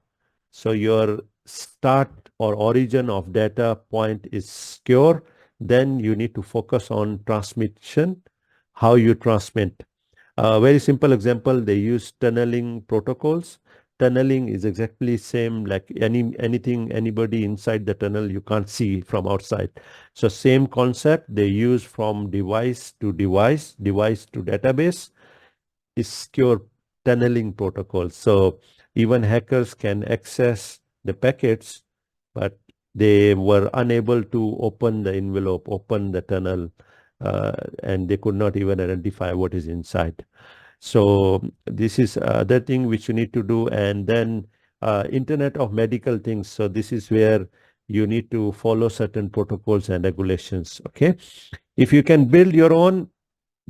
so your start or origin of data point is secure, then you need to focus on transmission, how you transmit. A very simple example, they use tunneling protocols. Tunneling is exactly same like anything, anybody inside the tunnel you can't see from outside. So same concept they use from device to device, device to database is secure tunneling protocol. So even hackers can access the packets, but they were unable to open the envelope, open the tunnel, and they could not even identify what is inside. So this is other thing which you need to do. And then Internet of Medical Things. So this is where you need to follow certain protocols and regulations. Okay. If you can build your own,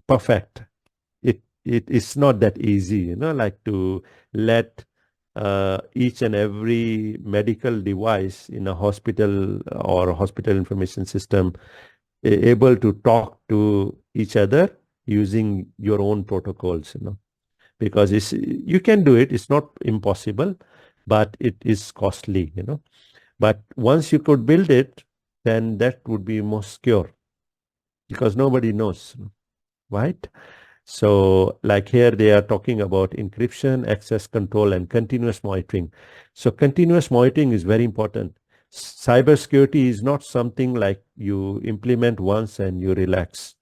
perfect. It is not that easy, like to let each and every medical device in a hospital or a hospital information system able to talk to each other using your own protocols, because you can do it. It's not impossible, but it is costly, But once you could build it, then that would be more secure. because nobody knows, right? So like here they are talking about encryption, access control, and continuous monitoring. So continuous monitoring is very important. Cybersecurity is not something like you implement once and you relax.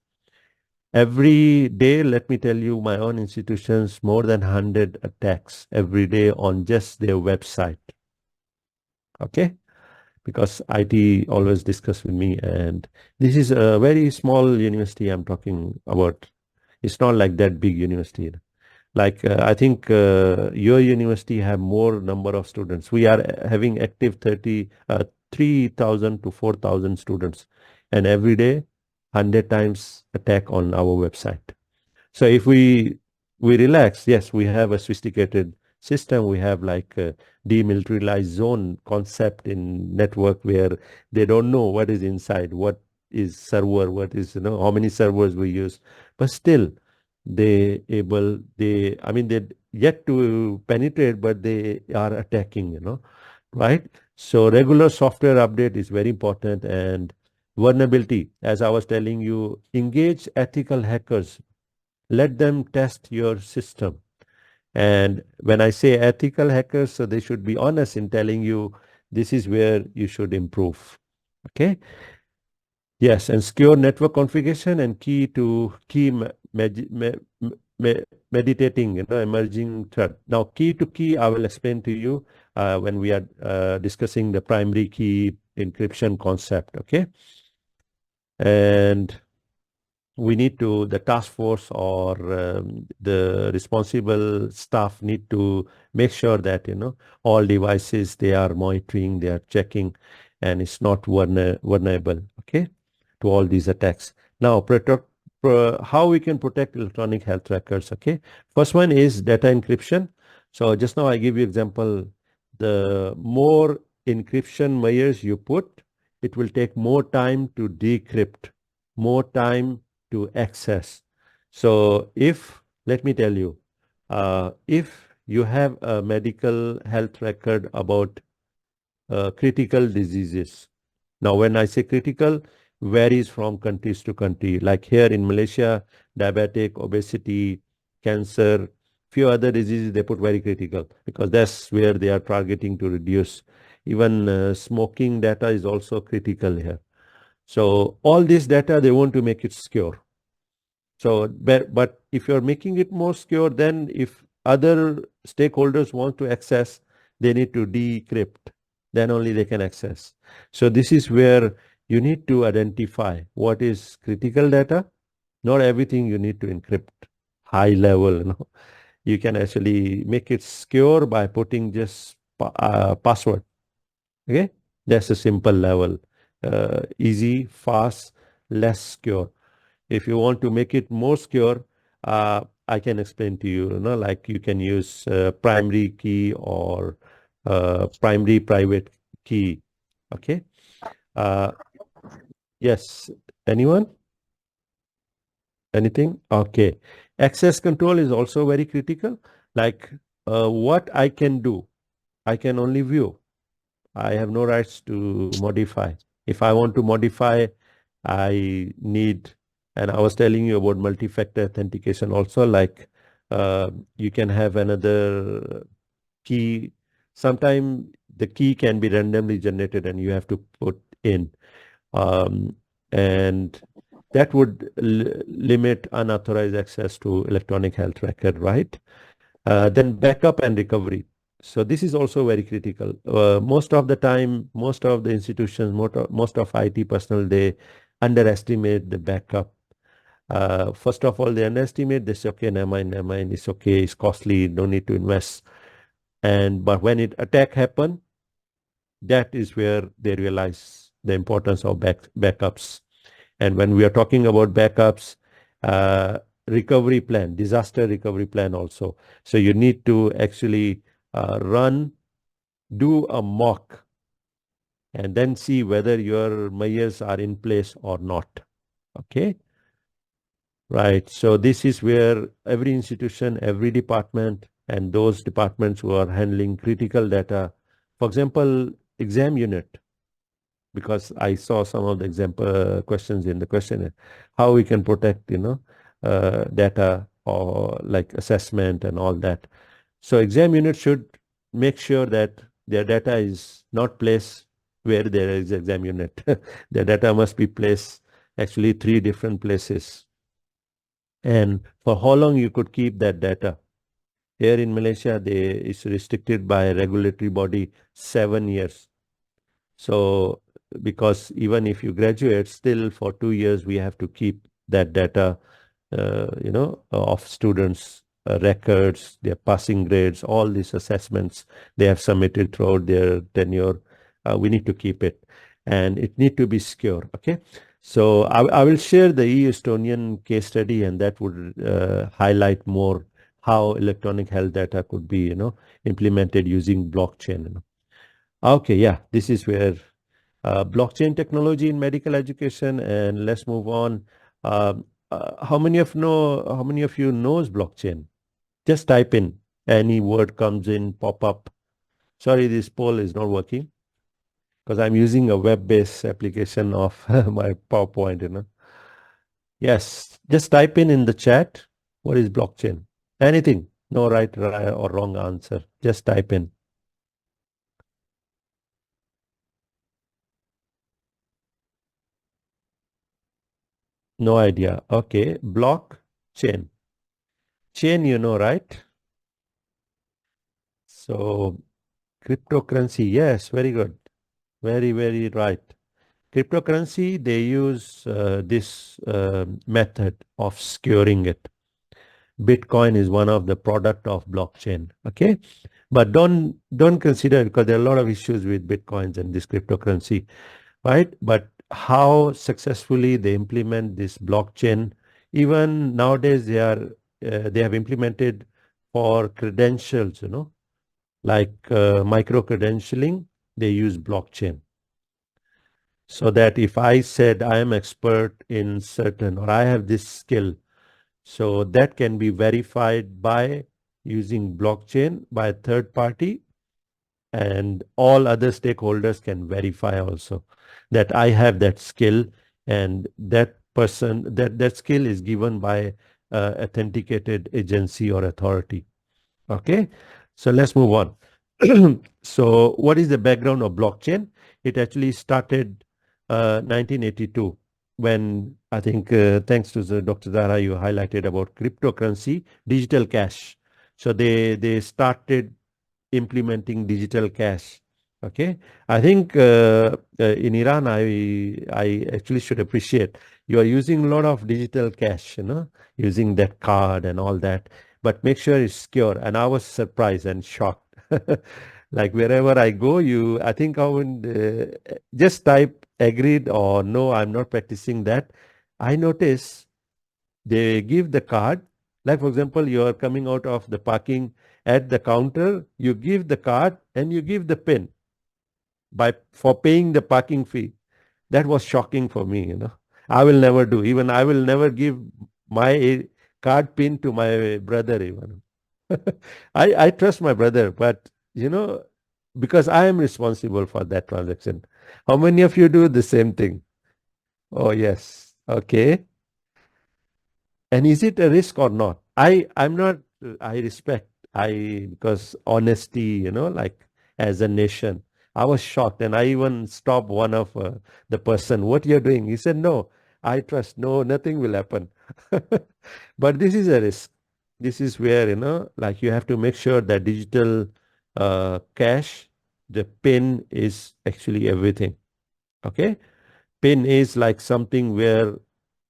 Every day, let me tell you, my own institutions, more than 100 attacks every day on just their website. Okay? Because IT always discuss with me, and this is a very small university I'm talking about. It's not like that big university. Like I think your university have more number of students. We are having active 3,000 to 4,000 students, and every day 100 times attack on our website. So if we relax, yes, we have a sophisticated system. We have like a demilitarized zone concept in network where they don't know what is inside, what is server, what is, how many servers we use. But still, they yet to penetrate, but they are attacking, right? So regular software update is very important, and vulnerability, as I was telling you, engage ethical hackers. Let them test your system. And when I say ethical hackers, so they should be honest in telling you this is where you should improve. Okay. Yes, and secure network configuration and meditating, emerging threat. Now, key to key, I will explain to you when we are discussing the primary key encryption concept. Okay. And we need to, the task force or the responsible staff need to make sure that, all devices, they are monitoring, they are checking, and it's not vulnerable, okay, to all these attacks. Now, how we can protect electronic health records, okay? First one is data encryption. So just now I give you example, the more encryption layers you put, it will take more time to decrypt, more time to access. So let me tell you, if you have a medical health record about critical diseases. Now, when I say critical, varies from countries to country. Like here in Malaysia, diabetic, obesity, cancer, few other diseases, they put very critical because that's where they are targeting to reduce. Even smoking data is also critical here. So all this data, they want to make it secure. So, but if you're making it more secure, then if other stakeholders want to access, they need to decrypt. Then only they can access. So this is where you need to identify what is critical data. Not everything you need to encrypt high level. You can actually make it secure by putting just password. Okay, that's a simple level. Easy, fast, less secure. If you want to make it more secure, I can explain to you, like you can use primary key or primary private key. Okay. Yes. Anyone? Anything? Okay. Access control is also very critical. Like what I can do, I can only view. I have no rights to modify. If I want to modify, I need, and I was telling you about multi-factor authentication also, like you can have another key. Sometimes the key can be randomly generated and you have to put in. And that would limit unauthorized access to electronic health record, right? Then backup and recovery. So this is also very critical. Most of the time, most of the institutions, most of IT personnel, they underestimate the backup. First of all, they underestimate. They say, okay, never mind, it's okay, it's costly, no need to invest. But when it attack happen, that is where they realize the importance of backups. And when we are talking about backups, recovery plan, disaster recovery plan also. So you need to actually do a mock and then see whether your measures are in place or not. Okay. Right. So this is where every institution, every department, and those departments who are handling critical data, for example, exam unit. because I saw some of the example questions in the questionnaire, how we can protect, data or like assessment and all that. So exam unit should make sure that their data is not placed where there is exam unit. Their data must be placed actually 3 different places. And for how long you could keep that data? Here in Malaysia, it's restricted by a regulatory body 7 years. So because even if you graduate, still for 2 years, we have to keep that data, of students' records, their passing grades, all these assessments they have submitted throughout their tenure. We need to keep it, and it need to be secure. Okay. So I will share the e-Estonian case study, and that would highlight more how electronic health data could be, implemented using blockchain. Okay, yeah, this is where blockchain technology in medical education, and let's move on. How many of you knows blockchain? Just type in any word comes in, pop up. Sorry, this poll is not working because I'm using a web-based application of my PowerPoint. Yes, just type in the chat, what is blockchain? Anything, no right or wrong answer. Just type in. No idea. Okay, blockchain. Chain, right? So cryptocurrency, yes, very good. Very, very right. Cryptocurrency, they use this method of securing it. Bitcoin is one of the product of blockchain. Okay, but don't consider it because there are a lot of issues with Bitcoins and this cryptocurrency, right? But how successfully they implement this blockchain, even nowadays they have implemented for credentials, like micro credentialing, they use blockchain. So that if I said I am expert in certain or I have this skill, so that can be verified by using blockchain by a third party, and all other stakeholders can verify also that I have that skill, and that person, that skill is given by authenticated agency or authority. Okay, so let's move on. So what is the background of blockchain? It actually started 1982 when I think thanks to Dr. Zara, you highlighted about cryptocurrency, digital cash. So they started implementing digital cash. Okay, I think in Iran, I actually should appreciate you are using a lot of digital cash, using that card and all that, but make sure it's secure. And I was surprised and shocked. Like wherever I go, I think I would just type agreed or no, I'm not practicing that. I notice they give the card. Like for example, you are coming out of the parking at the counter, you give the card and you give the PIN for paying the parking fee. That was shocking for me. I will never do. Even I will never give my card PIN to my brother even. I trust my brother, but because I am responsible for that transaction. How many of you do the same thing? Oh, yes. Okay. And is it a risk or not? I'm not, I respect, because honesty, like as a nation, I was shocked and I even stopped one of the person, what you're doing? He said, no, I trust, no, nothing will happen. But this is a risk. This is where, like you have to make sure that digital cash, the PIN is actually everything. Okay. PIN is like something where,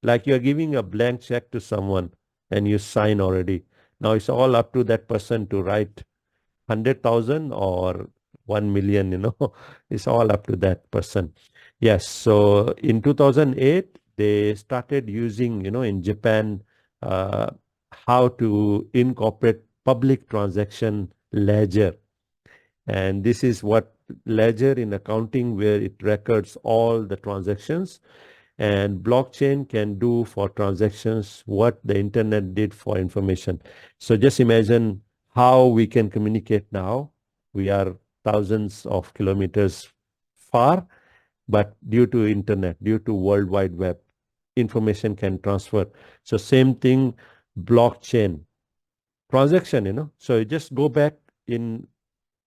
like you're giving a blank check to someone and you sign already. Now it's all up to that person to write 100,000 or 1 million, it's all up to that person. Yes. So in 2008, they started using, in Japan, uh, how to incorporate public transaction ledger. And this is what ledger in accounting, where it records all the transactions, and blockchain can do for transactions what the internet did for information. So just imagine how we can communicate now. We are thousands of kilometers far, but due to internet, due to World Wide Web, information can transfer. So same thing, blockchain transaction, so you just go back in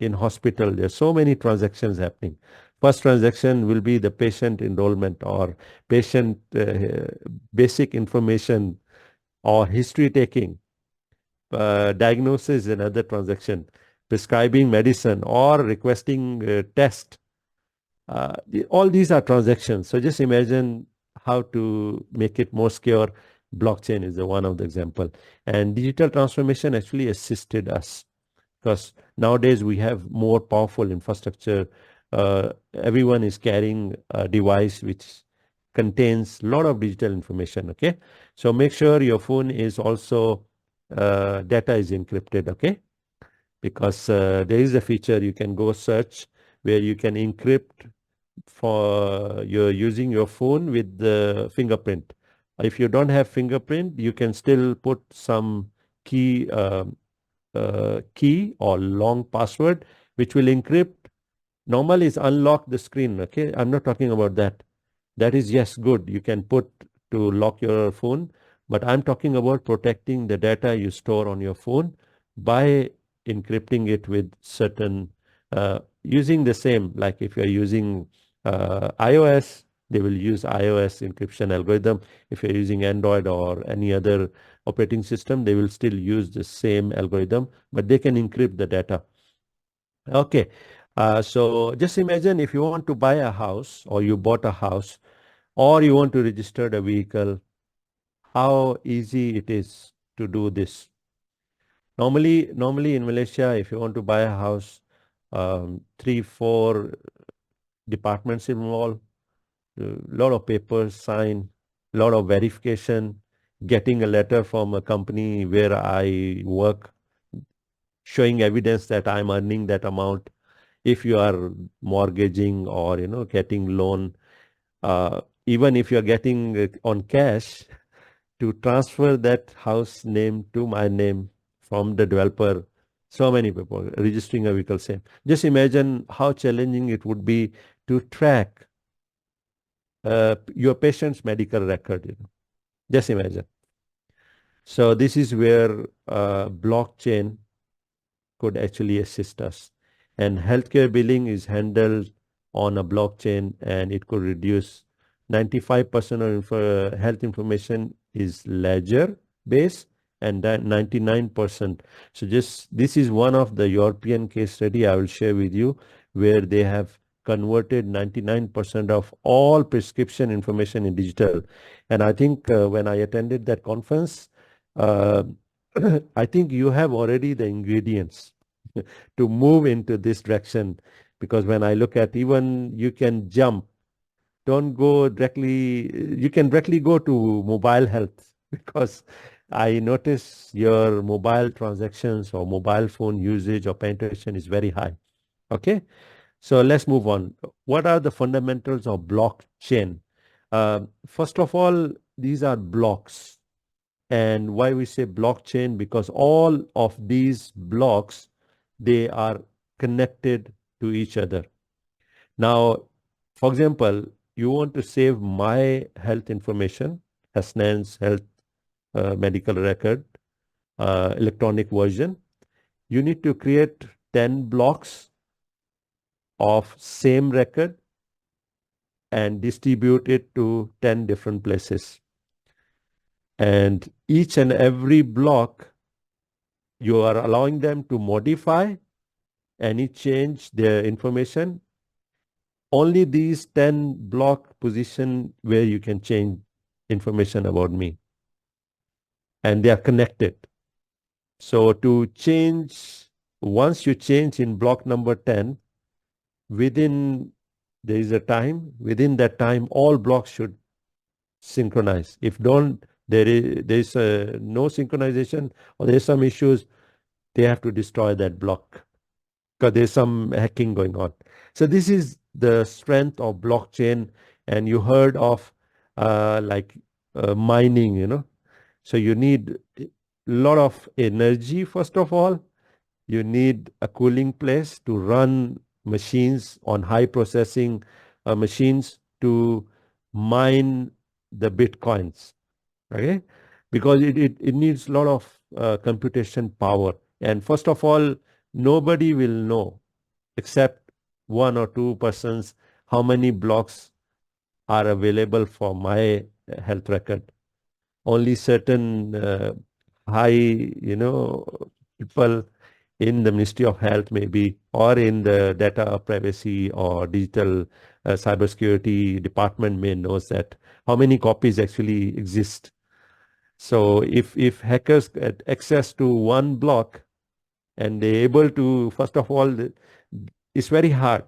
hospital, there's so many transactions happening. First transaction will be the patient enrollment or patient basic information or history taking. Diagnosis, another transaction. Prescribing medicine or requesting test. All these are transactions. So just imagine how to make it more secure. Blockchain is one of the example. And digital transformation actually assisted us because nowadays we have more powerful infrastructure. Everyone is carrying a device which contains a lot of digital information. Okay, so make sure your phone is also data is encrypted. Okay, because there is a feature you can go search where you can encrypt for you're using your phone with the fingerprint. If you don't have fingerprint, you can still put some key key or long password which will encrypt. Normally is unlock the screen. Okay, I'm not talking about that. That is, yes, good. You can put to lock your phone, but I'm talking about protecting the data you store on your phone by encrypting it with certain using the same, like if you're using iOS, they will use iOS encryption algorithm. If you're using Android or any other operating system, they will still use the same algorithm, but they can encrypt the data. Okay, so just imagine if you want to buy a house or you bought a house or you want to register the vehicle, how easy it is to do this. Normally in Malaysia, if you want to buy a house, 3, 4 departments involved, a lot of papers signed, a lot of verification, getting a letter from a company where I work, showing evidence that I'm earning that amount. If you are mortgaging or getting loan, even if you're getting on cash, to transfer that house name to my name from the developer, so many people registering a vehicle same. Just imagine how challenging it would be to track your patient's medical record. Just imagine. So this is where blockchain could actually assist us. And healthcare billing is handled on a blockchain, and it could reduce 95% of health information is ledger based, and that 99%. So this is one of the European case study I will share with you, where they have converted 99% of all prescription information in digital. And I think when I attended that conference, uh, I think you have already the ingredients to move into this direction, because when I look at, even you can jump, don't go directly, you can directly go to mobile health because I notice your mobile transactions or mobile phone usage or penetration is very high. Okay, so let's move on. What are the fundamentals of blockchain? First of all, these are blocks. And why we say blockchain? Because all of these blocks, they are connected to each other. Now, for example, you want to save my health information, Hasnan's health medical record, electronic version. You need to create 10 blocks of same record and distribute it to 10 different places. And each and every block, you are allowing them to modify any change their information. Only these 10 block position where you can change information about me. And they are connected. So to change, once you change in block number 10, within there is a time, within that time, all blocks should synchronize. If don't, there is no synchronization or there's some issues, they have to destroy that block because there's some hacking going on. So this is the strength of blockchain. And you heard of mining, So you need a lot of energy, first of all. You need a cooling place to run machines on high processing machines to mine the Bitcoins, okay? Because it needs a lot of computation power. And first of all, nobody will know except one or two persons how many blocks are available for my health record. Only certain high, people in the Ministry of Health maybe, or in the data privacy or digital cybersecurity department may knows that how many copies actually exist. So if hackers get access to one block and they're able to, first of all, it's very hard.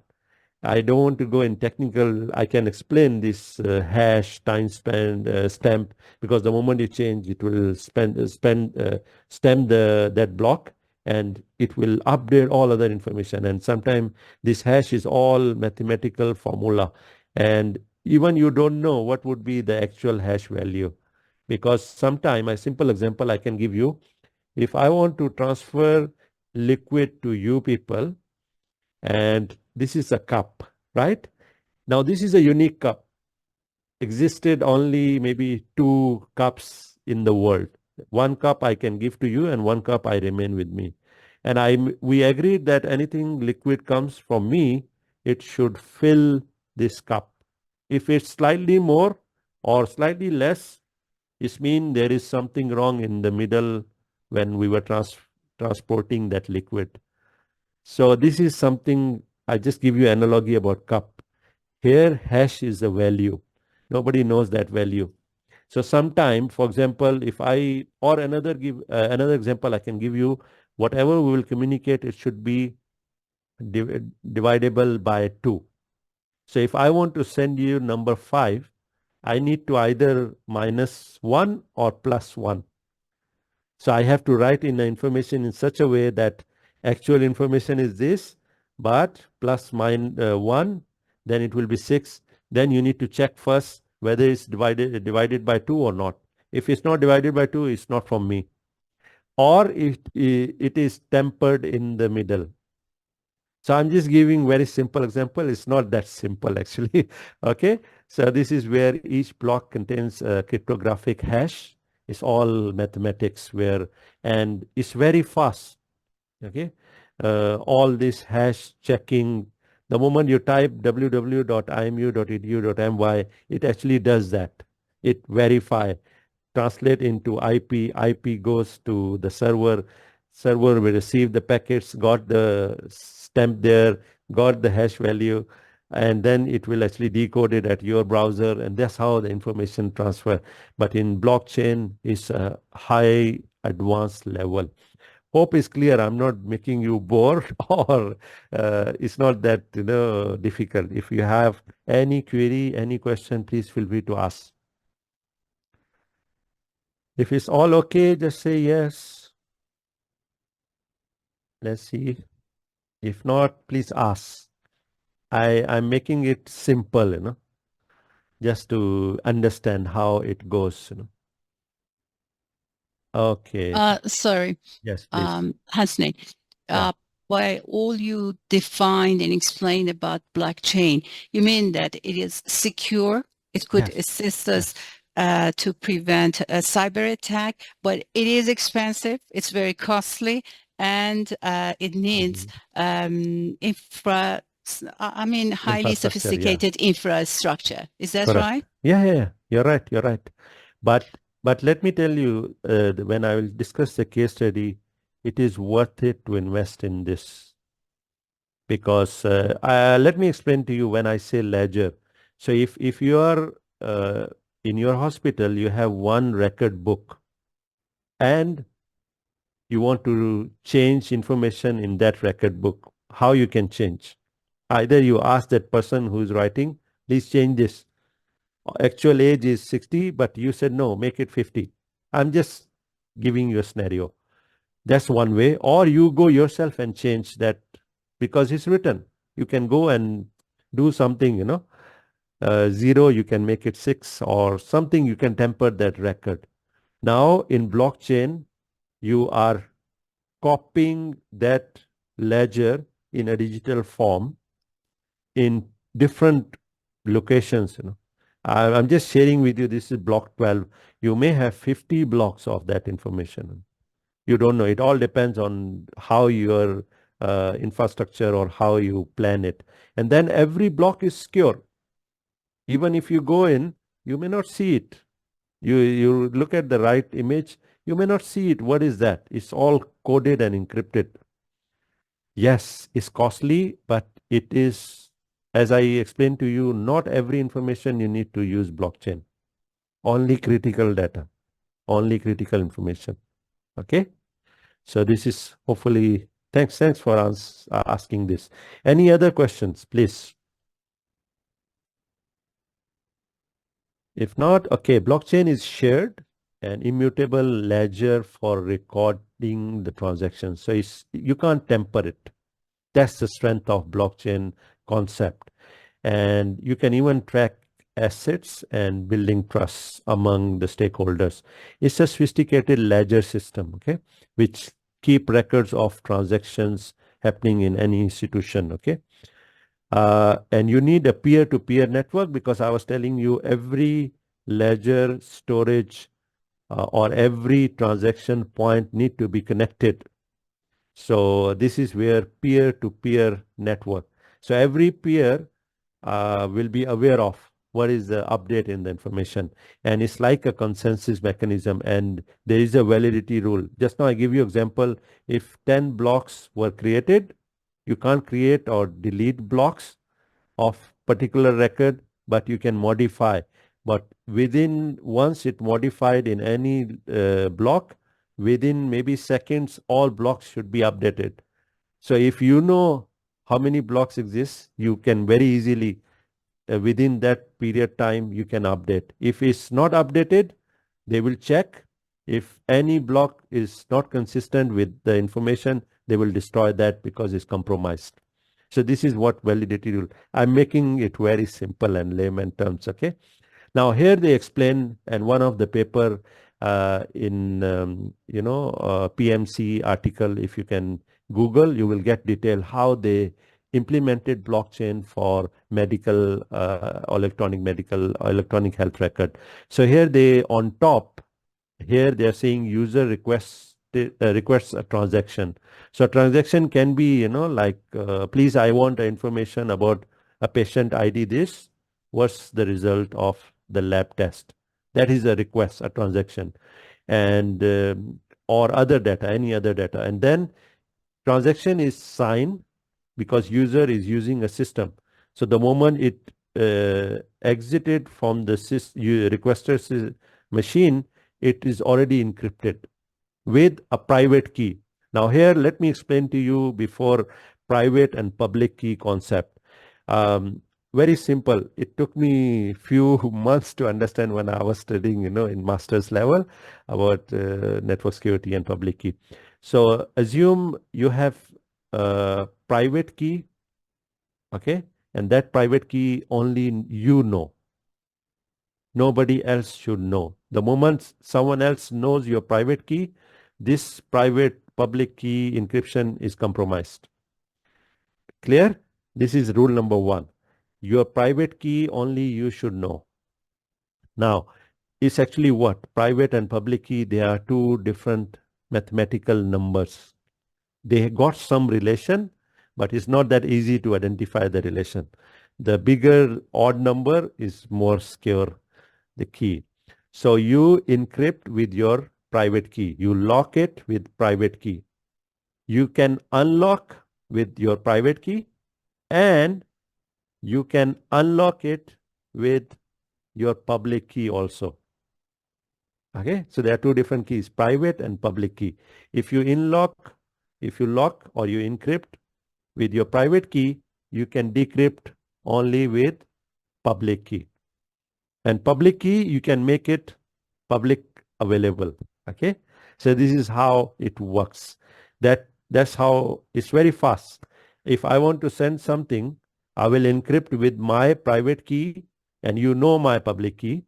I don't want to go in technical. I can explain this hash, time spent, stamp, because the moment you change, it will stem that block, and it will update all other information. And sometimes this hash is all mathematical formula, and even you don't know what would be the actual hash value, because sometime a simple example I can give you. If I want to transfer liquid to you people, and this is a cup, right? Now, this is a unique cup. Existed only maybe 2 cups in the world. 1 cup I can give to you and 1 cup I remain with me. And we agreed that anything liquid comes from me, it should fill this cup. If it's slightly more or slightly less, it means there is something wrong in the middle when we were transporting that liquid. So this is something, I just give you analogy about cup. Here, hash is the value. Nobody knows that value. So sometime, for example, if I, or another example I can give you, whatever we will communicate, it should be dividable by 2. So if I want to send you number 5, I need to either -1 or +1. So I have to write in the information in such a way that actual information is this, but +1, then it will be 6. Then you need to check first whether it's divided by 2 or not. If it's not divided by 2, it's not from me. Or it is tempered in the middle. So I'm just giving very simple example. It's not that simple actually. Okay. So this is where each block contains a cryptographic hash. It's all mathematics and it's very fast. Okay. All this hash checking, the moment you type www.imu.edu.my, it actually does that. It verify, translate into IP. IP goes to the server. Server will receive the packets, got the stamp there, got the hash value, and then it will actually decode it at your browser, and that's how the information transfer. But in blockchain, it's a high advanced level. Hope is clear. I'm not making you bored or it's not that difficult. If you have any query, any question, please feel free to ask. If it's all okay, just say yes. Let's see. If not, please ask. I'm making it simple, just to understand how it goes, Okay. Sorry, Yes, please. Hasnain. Yeah. By all you defined and explained about blockchain, you mean that it is secure? It could Yes. assist us to prevent a cyber attack, but it is expensive. It's very costly, and it needs highly Infrastructure, yeah. sophisticated infrastructure. Is that Correct. right? Yeah. You're right. But let me tell you, when I will discuss the case study, it is worth it to invest in this. Because let me explain to you when I say ledger. So if you are in your hospital, you have one record book and you want to change information in that record book, how you can change? Either you ask that person who is writing, please change this. Actual age is 60, but you said no, make it 50. I'm just giving you a scenario. That's one way. Or you go yourself and change that because it's written. You can go and do something, 0, you can make it 6 or something, you can temper that record. Now in blockchain, you are copying that ledger in a digital form in different locations, I'm just sharing with you, this is block 12. You may have 50 blocks of that information. You don't know. It all depends on how your infrastructure or how you plan it. And then every block is secure. Even if you go in, you may not see it. You look at the right image, you may not see it. What is that? It's all coded and encrypted. Yes, it's costly, but it is, as I explained to you, not every information you need to use blockchain. Only critical data, only critical information. Okay. So this is hopefully, thanks for asking this. Any other questions, please? If not, okay, blockchain is shared and immutable ledger for recording the transaction. So you can't temper it. That's the strength of blockchain concept. And you can even track assets and building trust among the stakeholders. It's a sophisticated ledger system, okay, which keep records of transactions happening in any institution, okay. And you need a peer-to-peer network, because I was telling you every ledger storage or every transaction point need to be connected. So this is where peer-to-peer network. So every peer will be aware of what is the update in the information. And it's like a consensus mechanism, and there is a validity rule. Just now I give you example, if 10 blocks were created, you can't create or delete blocks of particular record, but you can modify. But once it modified in any block, within maybe seconds, all blocks should be updated. So if you know how many blocks exist, you can very easily, within that period time, you can update. If it's not updated, they will check. If any block is not consistent with the information, they will destroy that because it's compromised. So this is what validity rule. I'm making it very simple and layman terms, okay? Now here they explain, and one of the paper in PMC article, if you can Google, you will get detail how they implemented blockchain for medical, electronic health record. So here they on top, here they are saying user requests a transaction. So a transaction can be, like, please, I want information about a patient ID this. What's the result of the lab test? That is a request, a transaction. And or other data, any other data. And then transaction is signed because user is using a system. So the moment it exited from the requester's machine, it is already encrypted with a private key. Now here, let me explain to you before private and public key concept. Very simple. It took me few months to understand when I was studying, in master's level about network security and public key. So assume you have a private key, okay? And that private key only you know. Nobody else should know. The moment someone else knows your private key, this private public key encryption is compromised. Clear? This is rule number 1. Your private key only you should know. Now, it's actually what? Private and public key, they are two different mathematical numbers. They got some relation, but it's not that easy to identify the relation. The bigger odd number is more secure, the key. So you encrypt with your private key. You lock it with private key. You can unlock with your private key, and you can unlock it with your public key also. Okay, so there are two different keys, private and public key. If you lock or you encrypt with your private key, you can decrypt only with public key. And public key, you can make it public available. Okay, so this is how it works. That's how it's very fast. If I want to send something, I will encrypt with my private key, and you know my public key.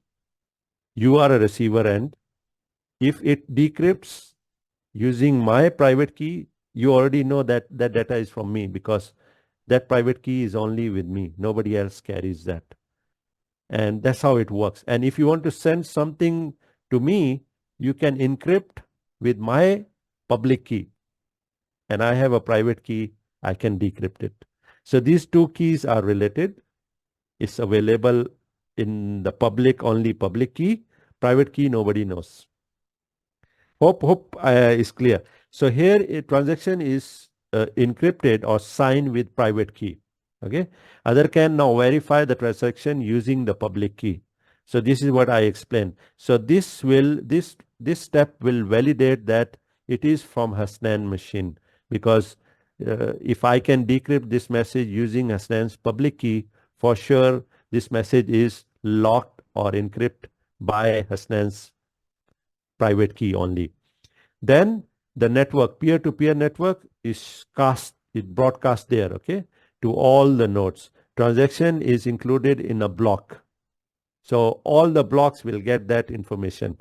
You are a receiver end. If it decrypts using my private key, you already know that that data is from me, because that private key is only with me. Nobody else carries that. And that's how it works. And if you want to send something to me, you can encrypt with my public key. And I have a private key, I can decrypt it. So these two keys are related. It's available in the only public key. Private key, nobody knows. Hope is clear. So here a transaction is encrypted or signed with private key. Okay. Other can now verify the transaction using the public key. So this is what I explained. So this step will validate that it is from Hasnain machine, because if I can decrypt this message using Hasnain's public key, for sure this message is locked or encrypted by Hasnain's private key only. Then the network, peer-to-peer network is broadcast there, okay, to all the nodes. Transaction is included in a block. So all the blocks will get that information.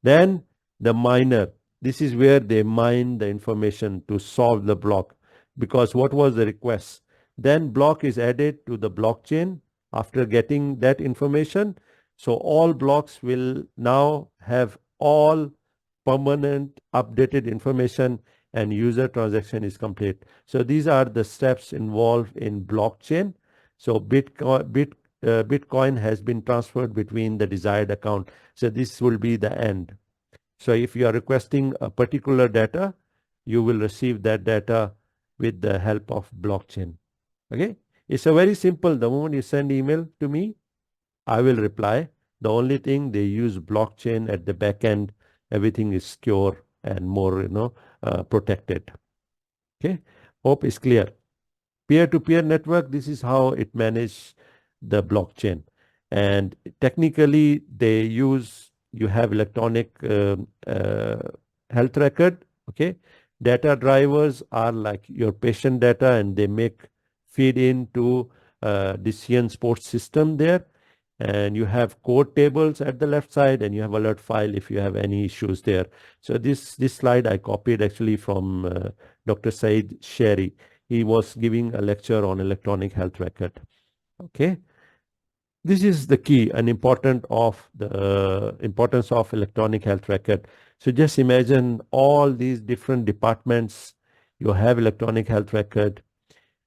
Then the miner, this is where they mine the information to solve the block, because what was the request? Then block is added to the blockchain after getting that information. So all blocks will now have all permanent updated information and user transaction is complete. So these are the steps involved in blockchain. So Bitcoin has been transferred between the desired account. So this will be the end. So if you are requesting a particular data, you will receive that data with the help of blockchain. Okay. It's a very simple. The moment you send email to me, I will reply. The only thing, they use blockchain at the back end. Everything is secure and more, protected. Okay. Hope is clear. Peer-to-peer network, this is how it manages the blockchain. And technically, you have electronic health record. Okay. Data drivers are like your patient data, and they feed into decision support system there. And you have code tables at the left side, and you have alert file if you have any issues there. So this slide I copied actually from Dr. Said Sherry. He was giving a lecture on electronic health record. Okay. This is the key and importance of electronic health record. So just imagine all these different departments. You have electronic health record,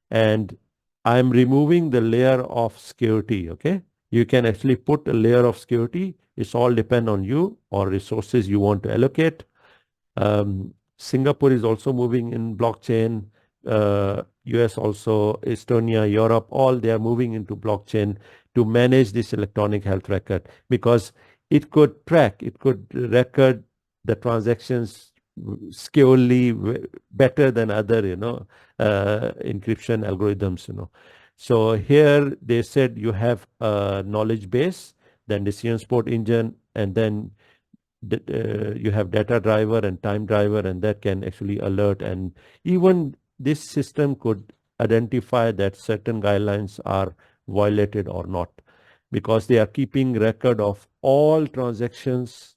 and I'm removing the layer of security. Okay. You can actually put a layer of security. It's all depend on you or resources you want to allocate. Singapore is also moving in blockchain. US also, Estonia, Europe, all they are moving into blockchain to manage this electronic health record, because it could record the transactions securely better than other, encryption algorithms, So here they said you have a knowledge base, then decision support engine, and then you have data driver and time driver, and that can actually alert. And even this system could identify that certain guidelines are violated or not, because they are keeping record of all transactions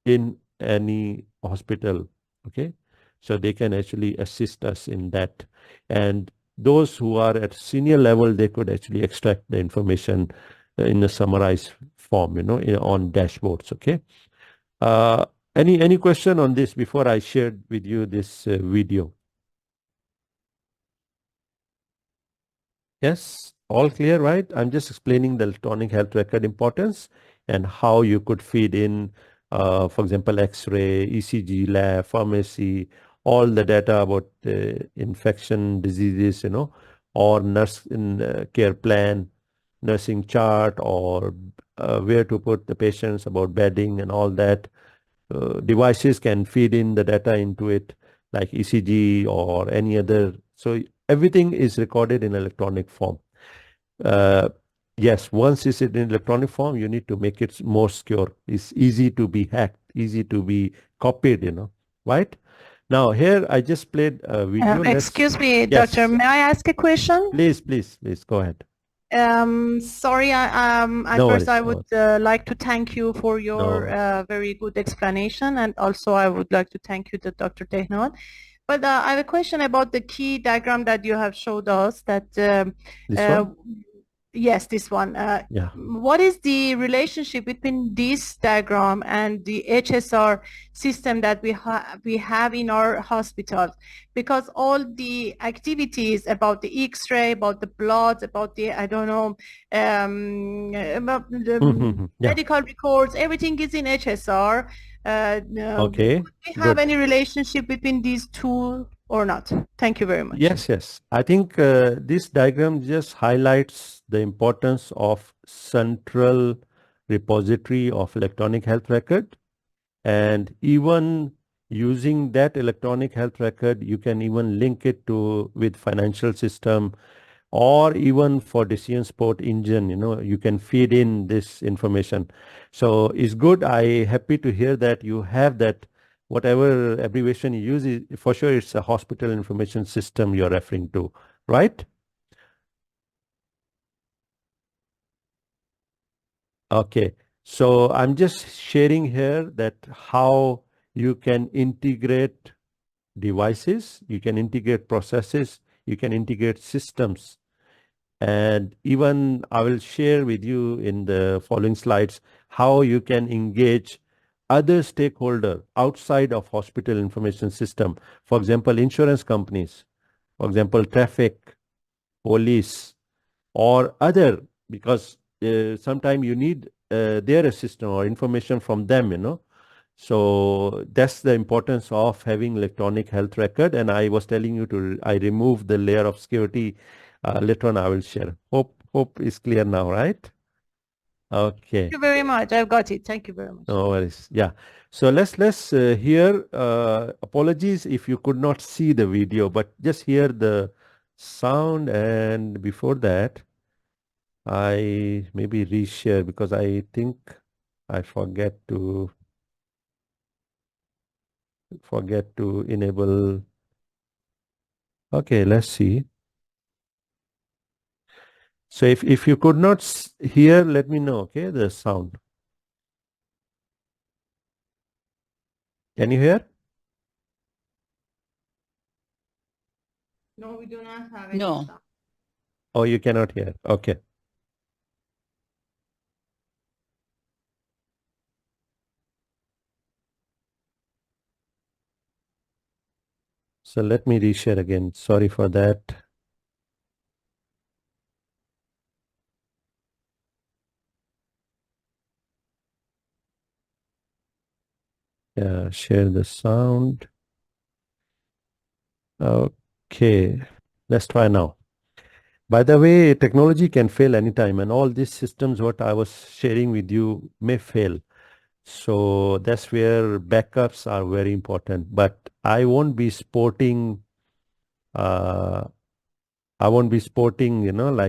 in any hospital. Okay. So they can actually assist us in that. And those who are at senior level, they could actually extract the information in a summarized form, on dashboards. Okay. Any question on this before I shared with you this video? Yes, all clear, right? I'm just explaining the electronic health record importance and how you could feed in, for example, X-ray, ECG lab, pharmacy, all the data about infection diseases, or nurse in care plan, nursing chart, or where to put the patients, about bedding and all that. Devices can feed in the data into it, like ECG or any other. So everything is recorded in electronic form. Yes, once it's in electronic form, you need to make it more secure. It's easy to be hacked, easy to be copied, right? Now here I just played a video. Excuse me, Yes. Doctor, may I ask a question? Please, go ahead. Sorry, at No first worries, I no would like to thank you for your very good explanation, and also I would like to thank you to Dr. Tehnoud. But I have a question about the key diagram that you have showed us, that This one? Yes, this one. Yeah. What is the relationship between this diagram and the HSR system that we have in our hospitals? Because all the activities about the X-ray, about the blood, about the, I don't know, about the Yeah. medical records, everything is in HSR. Okay. Do we have Good. any relationship between these two or not? Thank you very much. Yes, yes. I think this diagram just highlights the importance of central repository of electronic health record. And even using that electronic health record, you can even link it to with financial system, or even for decision support engine, you can feed in this information. So it's good. I happy to hear that you have that. Whatever abbreviation you use, for sure it's a hospital information system you're referring to, right? Okay. So I'm just sharing here that how you can integrate devices, you can integrate processes, you can integrate systems. And even I will share with you in the following slides how you can engage other stakeholder outside of hospital information system. For example, insurance companies, for example, traffic, police, or other, because sometimes you need their assistance or information from them. So that's the importance of having electronic health record. And I was telling you I remove the layer of security. Later on I will share. Hope is clear now, right? Okay. Thank you very much. I've got it. Thank you very much. No worries. Yeah. So let's hear. Apologies if you could not see the video, but just hear the sound. And before that, I maybe reshare because I think I forget to enable. Okay, let's see. So if you could not hear, let me know, okay, the sound. Can you hear? No, we do not have any No. sound. Oh, you cannot hear. Okay. So let me reshare again. Sorry for that. Yeah, share the sound. Okay, let's try now. By the way, technology can fail anytime, and all these systems, what I was sharing with you, may fail. So that's where backups are very important. But I won't be sporting, like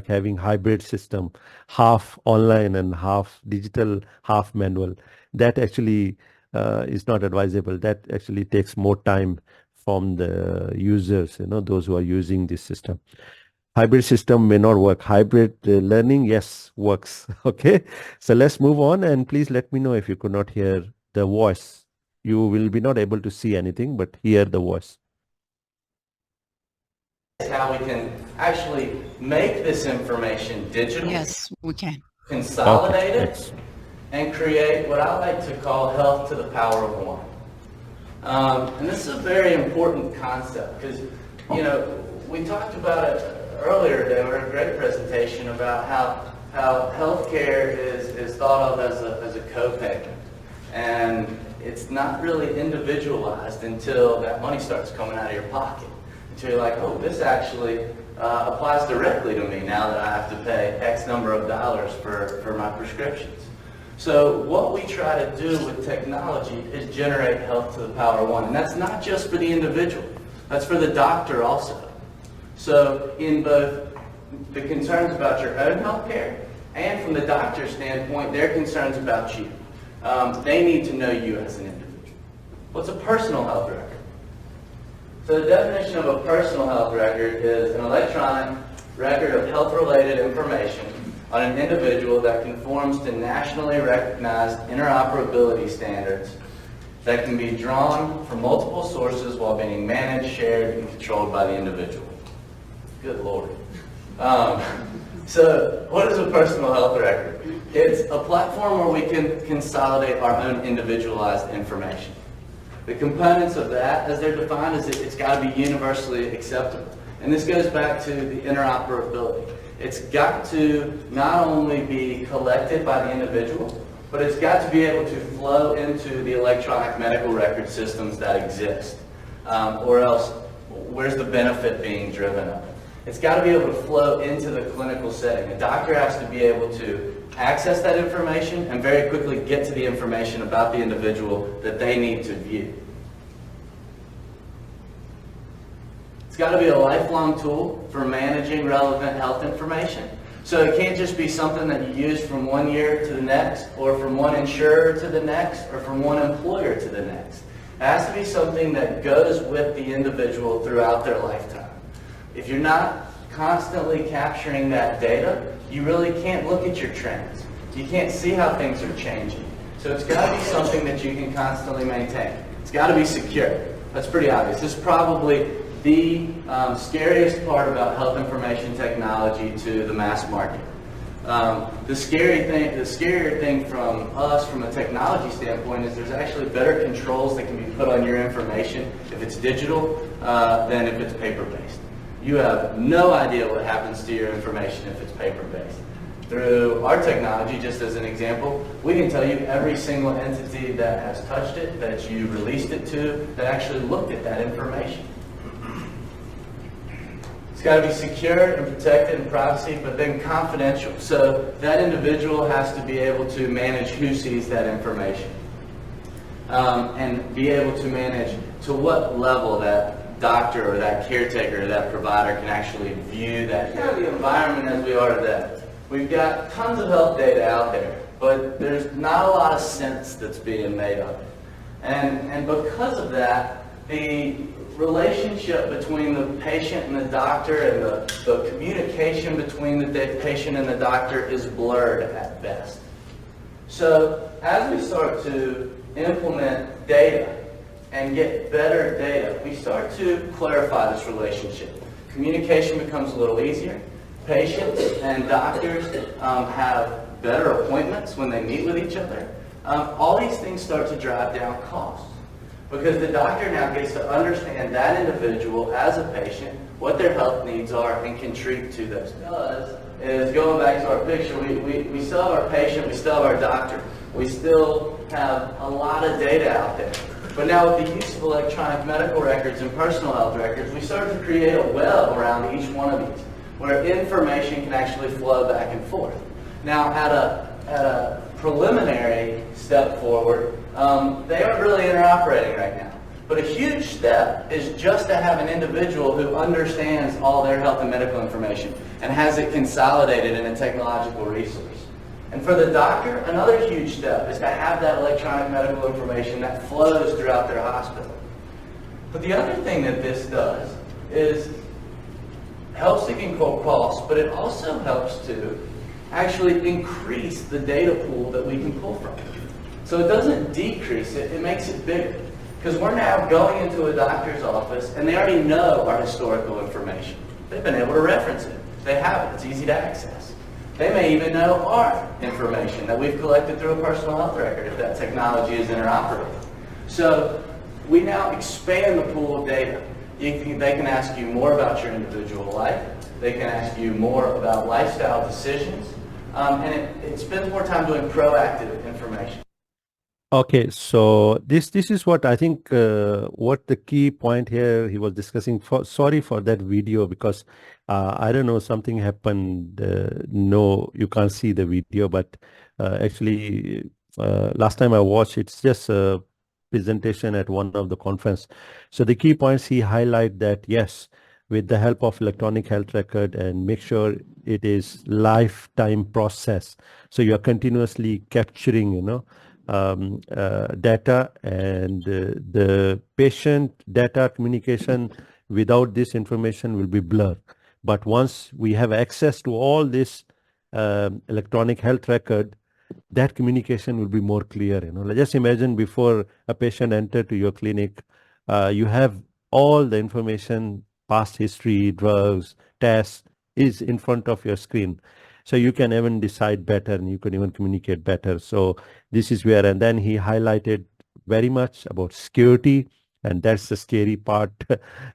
having hybrid system, half online and half digital, half manual. That actually is not advisable. That actually takes more time from the users, those who are using this system. Hybrid system may not work. Hybrid learning, yes, works. Okay. So let's move on, and please let me know if you could not hear the voice. You will be not able to see anything, but hear the voice. How we can actually make this information digital. Yes, we can. Consolidate Okay, it and create what I like to call health to the power of one. And this is a very important concept because, we talked about it earlier today. We had a great presentation about how healthcare is thought of as a copayment. And it's not really individualized until that money starts coming out of your pocket. Until you're like, oh, this actually applies directly to me now that I have to pay X number of dollars for my prescriptions. So what we try to do with technology is generate health to the power of one. And that's not just for the individual. That's for the doctor also. So in both the concerns about your own health care and from the doctor's standpoint, their concerns about you. They need to know you as an individual. What's a personal health record? So the definition of a personal health record is an electronic record of health-related information on an individual that conforms to nationally recognized interoperability standards that can be drawn from multiple sources while being managed, shared, and controlled by the individual. Good Lord. So what is a personal health record? It's a platform where we can consolidate our own individualized information. The components of that, as they're defined, is it's got to be universally acceptable. And this goes back to the interoperability. It's got to not only be collected by the individual, but it's got to be able to flow into the electronic medical record systems that exist. Or else, where's the benefit being driven of it? It's got to be able to flow into the clinical setting. A doctor has to be able to access that information and very quickly get to the information about the individual that they need to view. It's got to be a lifelong tool for managing relevant health information. So it can't just be something that you use from one year to the next, or from one insurer to the next, or from one employer to the next. It has to be something that goes with the individual throughout their lifetime. If you're not constantly capturing that data, you really can't look at your trends. You can't see how things are changing. So it's got to be something that you can constantly maintain. It's got to be secure. That's pretty obvious. This is probably the scariest part about health information technology to the mass market. The scarier thing from us, from a technology standpoint, is there's actually better controls that can be put on your information if it's digital than if it's paper-based. You have no idea what happens to your information if it's paper-based. Through our technology, just as an example, we can tell you every single entity that has touched it, that you released it to, that actually looked at that information. It's got to be secure and protected and privacy, but then confidential. So that individual has to be able to manage who sees that information. And be able to manage to what level that doctor or that caretaker or that provider can actually view that. Kind of the environment as we are today. We've got tons of health data out there, but there's not a lot of sense that's being made of it. And because of that, the relationship between the patient and the doctor and the communication between the patient and the doctor is blurred at best. So as we start to implement data and get better data, we start to clarify this relationship. Communication becomes a little easier. Patients and doctors have better appointments when they meet with each other. All these things start to drive down costs because the doctor now gets to understand that individual as a patient, what their health needs are, and can treat to those. Is going back to our picture, we still have our patient, we still have our doctor. We still have a lot of data out there. But now with the use of electronic medical records and personal health records, we start to create a web around each one of these, where information can actually flow back and forth. Now, at a preliminary step forward, they aren't really interoperating right now. But a huge step is just to have an individual who understands all their health and medical information and has it consolidated in a technological resource. And for the doctor, another huge step is to have that electronic medical information that flows throughout their hospital. But the other thing that this does is helps to control costs, but it also helps to actually increase the data pool that we can pull from. So it doesn't decrease it, it makes it bigger. Because we're now going into a doctor's office and they already know our historical information. They've been able to reference it. They have it. It's easy to access. They may even know our information that we've collected through a personal health record if that technology is interoperable. So we now expand the pool of data. They can ask you more about your individual life. They can ask you more about lifestyle decisions. And it spends more time doing proactive information. Okay, so this is what I think what the key point here he was discussing. Sorry for that video because I don't know, something happened. No, you can't see the video, but actually last time I watched, it's just a presentation at one of the conference. So the key points he highlight that yes, with the help of electronic health record and make sure it is lifetime process. So you are continuously capturing, data, and the patient data communication without this information will be blurred. But once we have access to all this electronic health record, that communication will be more clear. Just imagine before a patient enter to your clinic, you have all the information, past history, drugs, tests, is in front of your screen. So you can even decide better and you can even communicate better. So this is where, and then he highlighted very much about security, and that's the scary part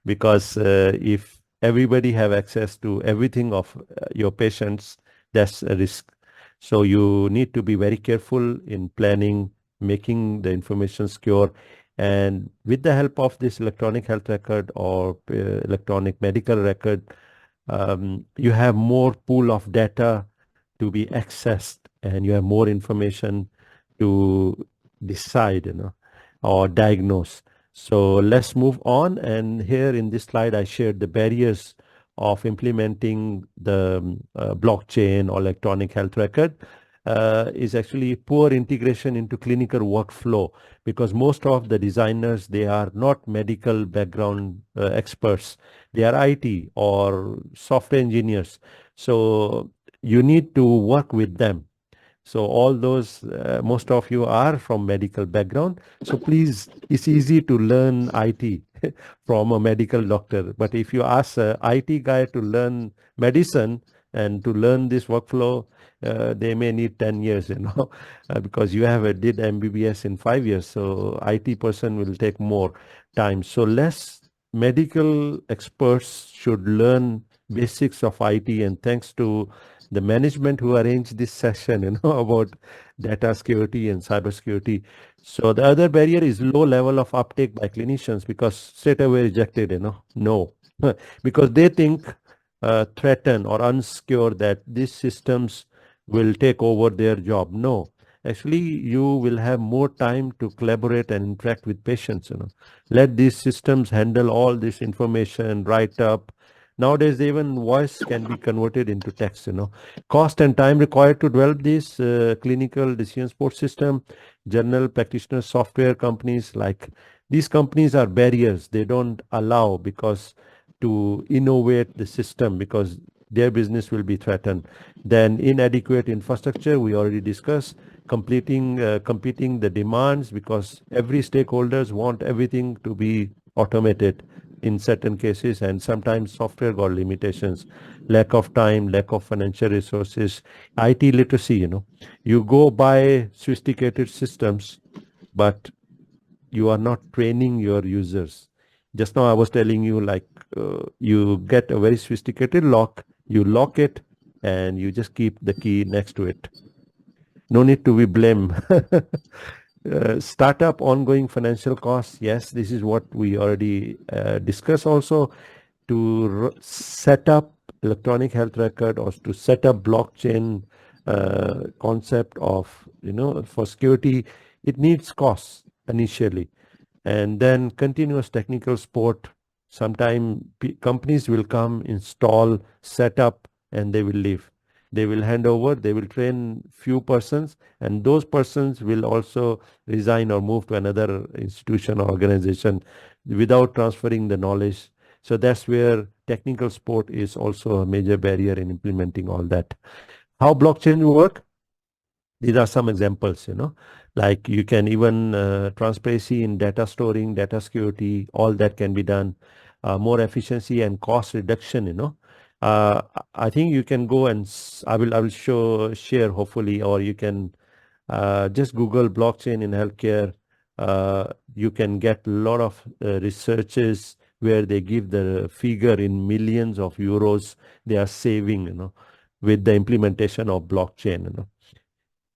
because if everybody have access to everything of your patients, that's a risk. So you need to be very careful in planning, making the information secure. And with the help of this electronic health record or electronic medical record, you have more pool of data to be accessed, and you have more information to decide, or diagnose. So let's move on. And here in this slide, I shared the barriers of implementing the blockchain or electronic health record. Is actually poor integration into clinical workflow, because most of the designers, they are not medical background experts. They are IT or software engineers. So you need to work with them. So all those, most of you are from medical background. So please, it's easy to learn IT from a medical doctor. But if you ask a IT guy to learn medicine and to learn this workflow, they may need 10 years, because you have did MBBS in 5 years. So IT person will take more time. So less medical experts should learn basics of IT. And thanks to the management who arranged this session, about data security and cybersecurity. So the other barrier is low level of uptake by clinicians, because straight away rejected, no, because they think threaten or unsecure that these systems will take over their job. No, actually you will have more time to collaborate and interact with patients. Let these systems handle all this information, write up. Nowadays, even voice can be converted into text. Cost and time required to develop this clinical decision support system. General practitioner software companies, like these companies are barriers. They don't allow because to innovate the system, because their business will be threatened. Then inadequate infrastructure, we already discussed. Competing the demands, because every stakeholders want everything to be automated in certain cases, and sometimes software got limitations. Lack of time, lack of financial resources, IT literacy. You go buy sophisticated systems, but you are not training your users. Just now I was telling you, like, you get a very sophisticated lock, you lock it, and you just keep the key next to it. No need to be blamed. Startup ongoing financial costs. Yes, this is what we already discussed also. To set up electronic health record or to set up blockchain concept of, for security, it needs costs initially. And then continuous technical support. Sometime companies will come, install, set up, and they will leave. They will hand over, they will train few persons, and those persons will also resign or move to another institution or organization without transferring the knowledge. So that's where technical support is also a major barrier in implementing all that. How blockchain will work? These are some examples, like you can even transparency in data storing, data security, all that can be done. More efficiency and cost reduction, I think you can go and I will share hopefully, or you can just Google blockchain in healthcare. You can get a lot of researches where they give the figure in millions of euros they are saving, with the implementation of blockchain,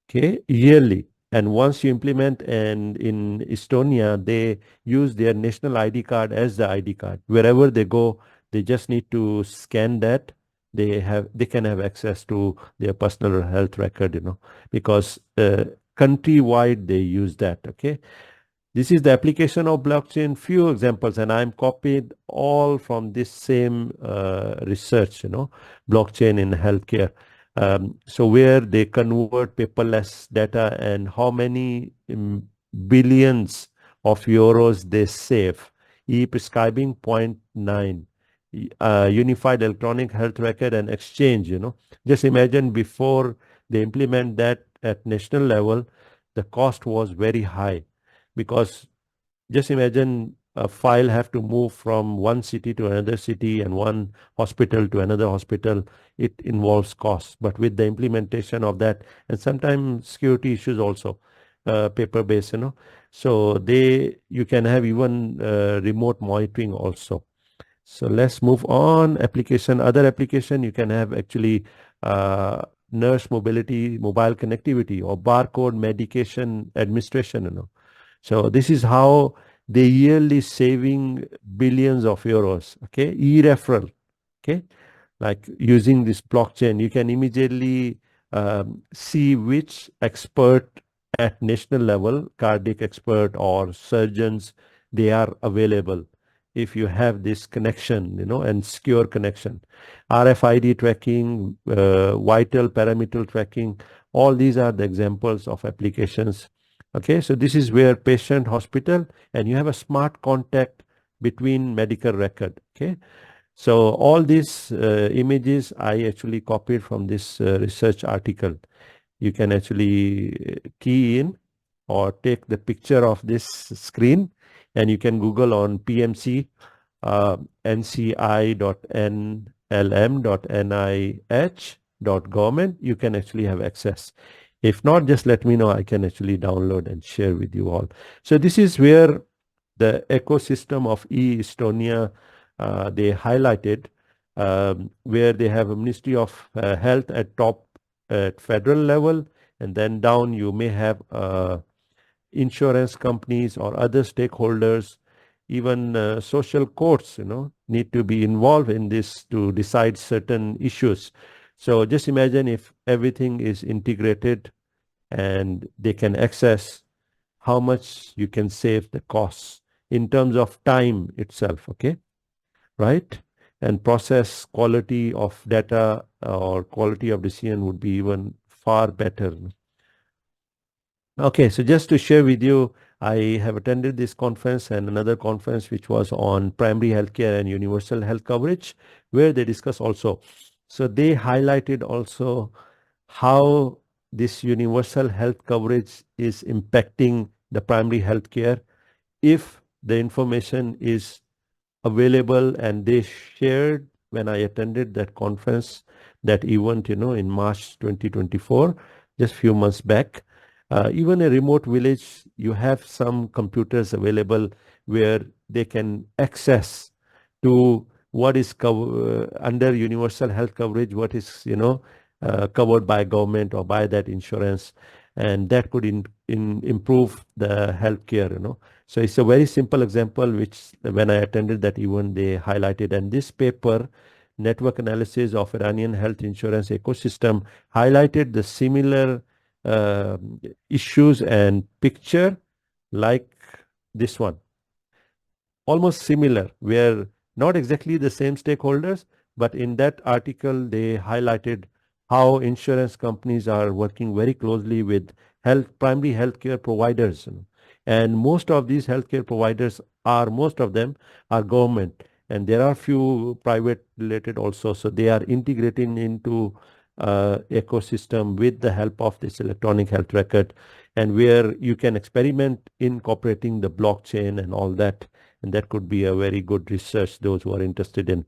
okay, yearly. And once you implement, and in Estonia, they use their national ID card as the ID card. Wherever they go, they just need to scan that. They can have access to their personal health record, because countrywide they use that. Okay. This is the application of blockchain, few examples, and I'm copied all from this same research, blockchain in healthcare. So where they convert paperless data and how many billions of euros they save. E-prescribing 0.9. Unified electronic health record and exchange, Just imagine before they implement that at national level, the cost was very high, because just imagine a file have to move from one city to another city and one hospital to another hospital, it involves costs. But with the implementation of that, and sometimes security issues also, paper-based, so you can have even remote monitoring also. So let's move on. Other application, you can have actually nurse mobility, mobile connectivity, or barcode medication administration, So this is how they yearly saving billions of euros, okay? E-referral, okay? Like using this blockchain, you can immediately see which expert at national level, cardiac expert or surgeons, they are available if you have this connection, and secure connection. RFID tracking, vital parameter tracking, all these are the examples of applications. Okay, so this is where patient, hospital, and you have a smart contact between medical record. Okay, so all these images I actually copied from this research article. You can actually key in or take the picture of this screen, and you can Google on PMC nci.nlm.nih.government. You can actually have access. If not, just let me know. I can actually download and share with you all. So this is where the ecosystem of eEstonia they highlighted, where they have a Ministry of Health at top at federal level, and then down you may have insurance companies or other stakeholders, even social courts, need to be involved in this to decide certain issues. So just imagine if everything is integrated and they can access how much you can save the costs in terms of time itself, okay? Right? And process quality of data or quality of decision would be even far better. Okay, so just to share with you, I have attended this conference and another conference which was on primary healthcare and universal health coverage, where they discuss also. So they highlighted also how this universal health coverage is impacting the primary healthcare if the information is available. And they shared, when I attended that conference, that event, in March 2024, just few months back, even a remote village, you have some computers available where they can access to what is under universal health coverage, what is, covered by government or by that insurance, and that could improve the healthcare, So it's a very simple example, which when I attended that event, they highlighted. And this paper, Network Analysis of Iranian Health Insurance Ecosystem, highlighted the similar issues and picture like this one. Almost similar, where not exactly the same stakeholders, but in that article, they highlighted how insurance companies are working very closely with primary healthcare providers. And most of these healthcare providers most of them are government, and there are few private related also. So they are integrating into ecosystem with the help of this electronic health record, and where you can experiment incorporating the blockchain and all that. And that could be a very good research, those who are interested in.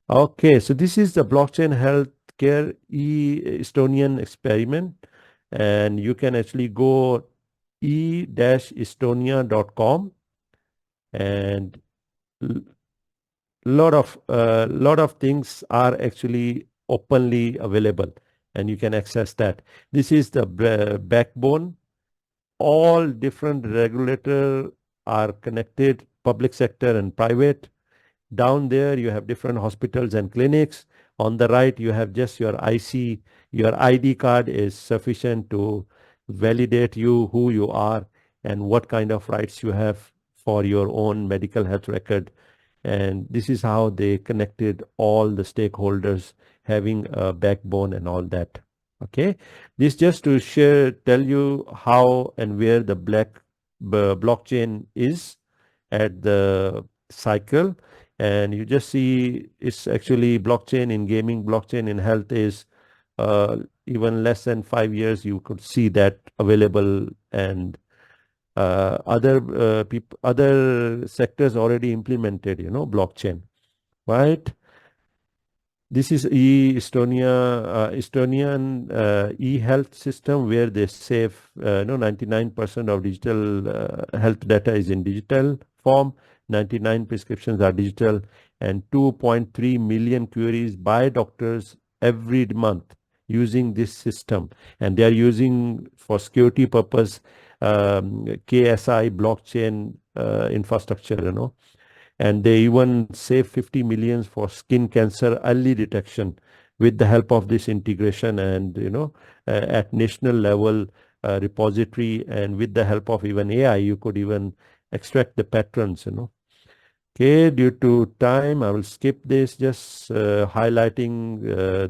Okay, so this is the blockchain healthcare eEstonian experiment, and you can actually go e-estonia.com, and lot of things are actually openly available, and you can access that. This is the backbone. All different regulators are connected, public sector and private. Down there, you have different hospitals and clinics. On the right, you have just your IC. Your ID card is sufficient to validate who you are, and what kind of rights you have for your own medical health record. And this is how they connected all the stakeholders, having a backbone and all that. Okay, this just to tell you how and where the blockchain is at the cycle. And you just see it's actually blockchain in gaming, blockchain in health is even less than 5 years. You could see that available, and other sectors already implemented, blockchain, right? This is Estonian e-health system where they save 99% of digital health data is in digital form, 99 prescriptions are digital, and 2.3 million queries by doctors every month using this system. And they are using for security purpose KSI blockchain infrastructure, and they even save 50 millions for skin cancer early detection with the help of this integration, and at national level repository, and with the help of even AI you could even extract the patterns. Okay, due to time I will skip this, just highlighting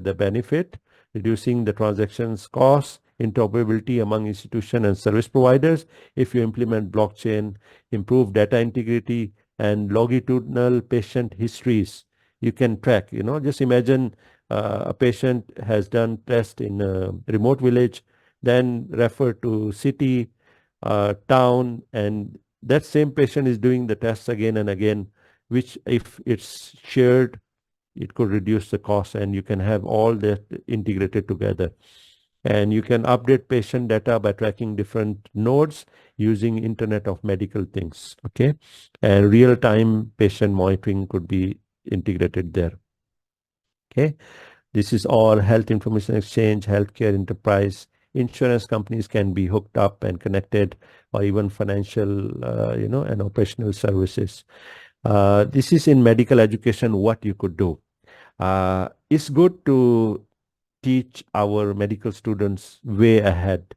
the benefit: reducing the transactions cost, interoperability among institution and service providers if you implement blockchain, improve data integrity, and longitudinal patient histories you can track. Just imagine a patient has done test in a remote village, then referred to city, town, and that same patient is doing the tests again and again, which if it's shared, it could reduce the cost, and you can have all that integrated together. And you can update patient data by tracking different nodes using Internet of Medical Things. Okay, and real-time patient monitoring could be integrated there. Okay, this is all health information exchange, healthcare enterprise. Insurance companies can be hooked up and connected, or even financial, and operational services. This is in medical education, what you could do. It's good to teach our medical students way ahead.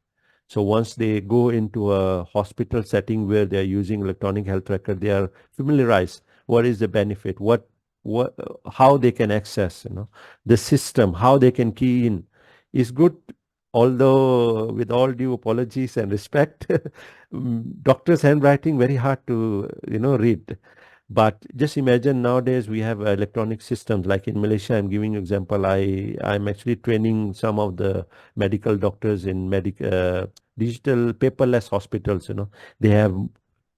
So once they go into a hospital setting where they are using electronic health record, they are familiarized what is the benefit, how they can access, the system, how they can key in. Is good, although with all due apologies and respect, doctor's handwriting very hard to read. But just imagine nowadays we have electronic systems. Like in Malaysia, I'm giving you example. I'm actually training some of the medical doctors in digital paperless hospitals. They have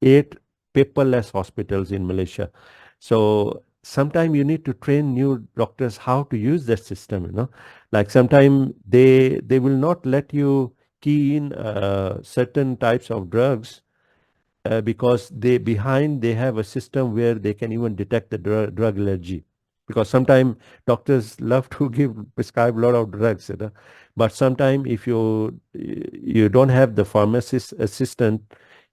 8 paperless hospitals in Malaysia. So sometimes you need to train new doctors how to use that system. Like sometimes they will not let you key in certain types of drugs. Because they have a system where they can even detect the drug allergy, because sometimes doctors love to prescribe a lot of drugs, but sometimes if you don't have the pharmacist assistant,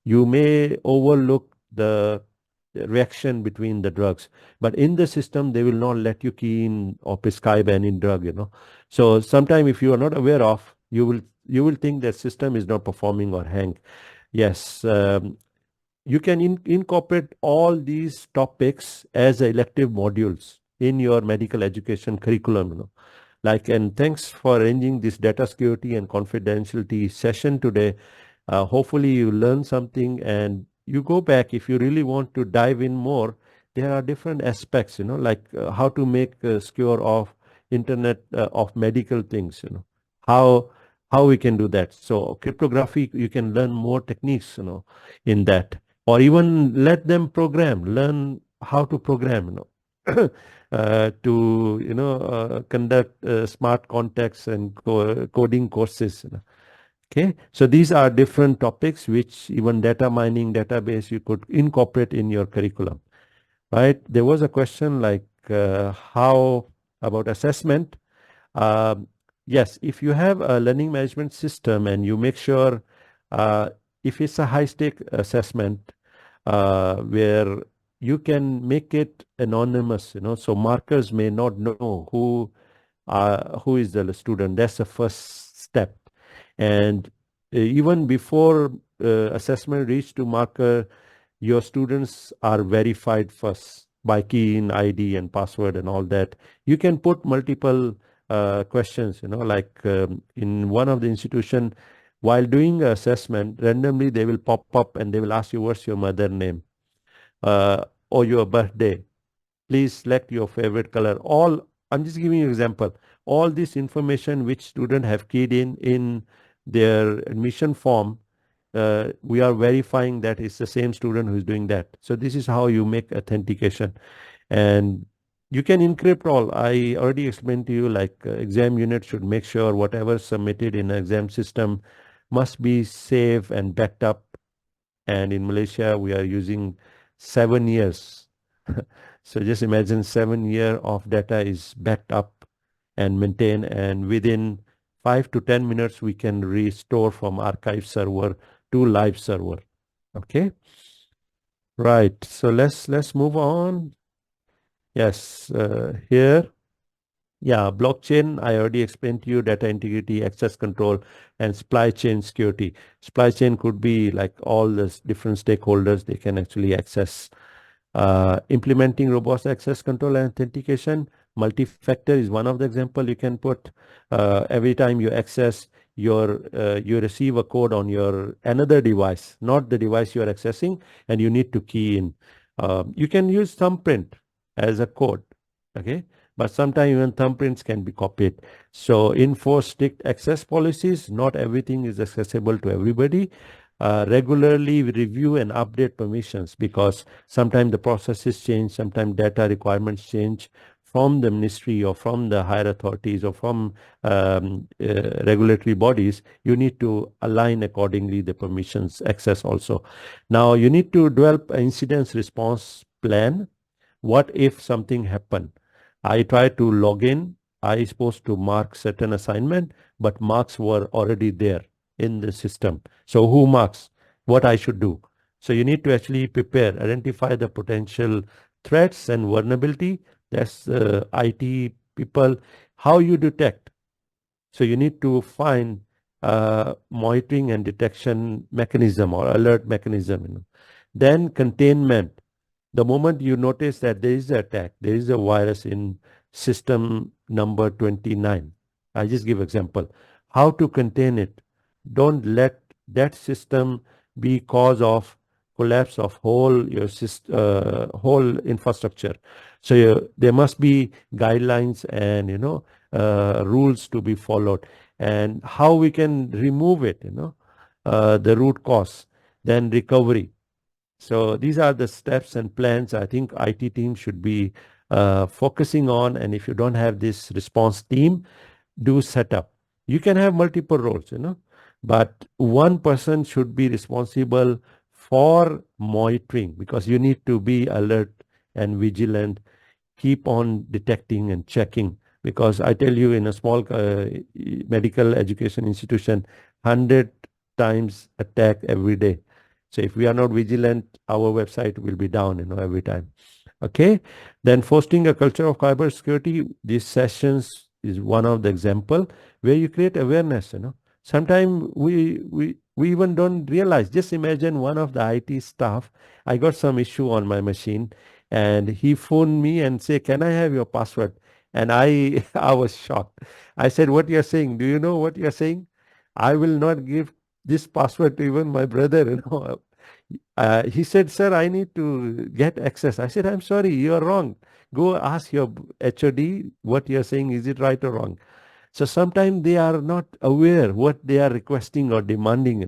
you may overlook the reaction between the drugs. But in the system they will not let you key in or prescribe any drug. So sometimes if you are not aware of, you will think that system is not performing or hang. Yes. You can incorporate all these topics as elective modules in your medical education curriculum. And thanks for arranging this data security and confidentiality session today. Hopefully you learn something, and you go back if you really want to dive in more. There are different aspects, how to make secure of Internet of Medical Things, how we can do that. So cryptography, you can learn more techniques, in that. Or even let them learn how to program, to conduct smart contacts and coding courses. Okay, so these are different topics which even data mining, database, you could incorporate in your curriculum, right? There was a question like how about assessment? Yes, if you have a learning management system and you make sure if it's a high-stake assessment where you can make it anonymous, so markers may not know who is the student. That's the first step. And even before assessment reach to marker, your students are verified first by key in ID and password and all that. You can put multiple questions, in one of the institution, while doing assessment, randomly they will pop up and they will ask you, what's your mother name or your birthday? Please select your favorite color. I'm just giving you an example. All this information which students have keyed in their admission form, we are verifying that it's the same student who's doing that. So this is how you make authentication. And you can encrypt all. I already explained to you, like exam unit should make sure whatever submitted in an exam system must be safe and backed up. And in Malaysia, we are using 7 years. So just imagine 7 years of data is backed up and maintained, and within 5 to 10 minutes, we can restore from archive server to live server. Okay. Right. So let's move on. Yes, here. Yeah, blockchain, I already explained to you, data integrity, access control, and supply chain security. Supply chain could be like all the different stakeholders, they can actually access. Implementing robust access control and authentication, multi-factor is one of the example you can put. Every time you access you receive a code on your another device, not the device you are accessing, and you need to key in. You can use thumbprint as a code, okay? But sometimes even thumbprints can be copied. So enforce strict access policies. Not everything is accessible to everybody. Regularly review and update permissions, because sometimes the processes change, sometimes data requirements change from the ministry or from the higher authorities or from regulatory bodies. You need to align accordingly the permissions access also. Now you need to develop an incident response plan. What if something happened? I tried to log in. I supposed to mark certain assignment, but marks were already there in the system. So who marks? What I should do? So you need to actually prepare, identify the potential threats and vulnerability. That's IT people. How you detect? So you need to find monitoring and detection mechanism or alert mechanism. Then containment. The moment you notice that there is an attack, there is a virus in system number 29. I just give example. How to contain it? Don't let that system be cause of collapse of whole your whole infrastructure. So there must be guidelines and rules to be followed, and how we can remove it. The root cause, then recovery. So these are the steps and plans I think IT team should be focusing on. And if you don't have this response team, do setup. You can have multiple roles, but one person should be responsible for monitoring, because you need to be alert and vigilant, keep on detecting and checking. Because I tell you, in a small medical education institution, 100 times attack every day. So if we are not vigilant, our website will be down, every time. Okay. Then fostering a culture of cybersecurity. These sessions is one of the example where you create awareness. Sometimes we even don't realize. Just imagine one of the IT staff. I got some issue on my machine, and he phoned me and say, "Can I have your password?" And I was shocked. I said, "What you're saying? Do you know what you're saying? I will not give this password to even my brother." He said, "Sir, I need to get access." I said, "I'm sorry, you're wrong. Go ask your HOD what you're saying. Is it right or wrong?" So sometimes they are not aware what they are requesting or demanding,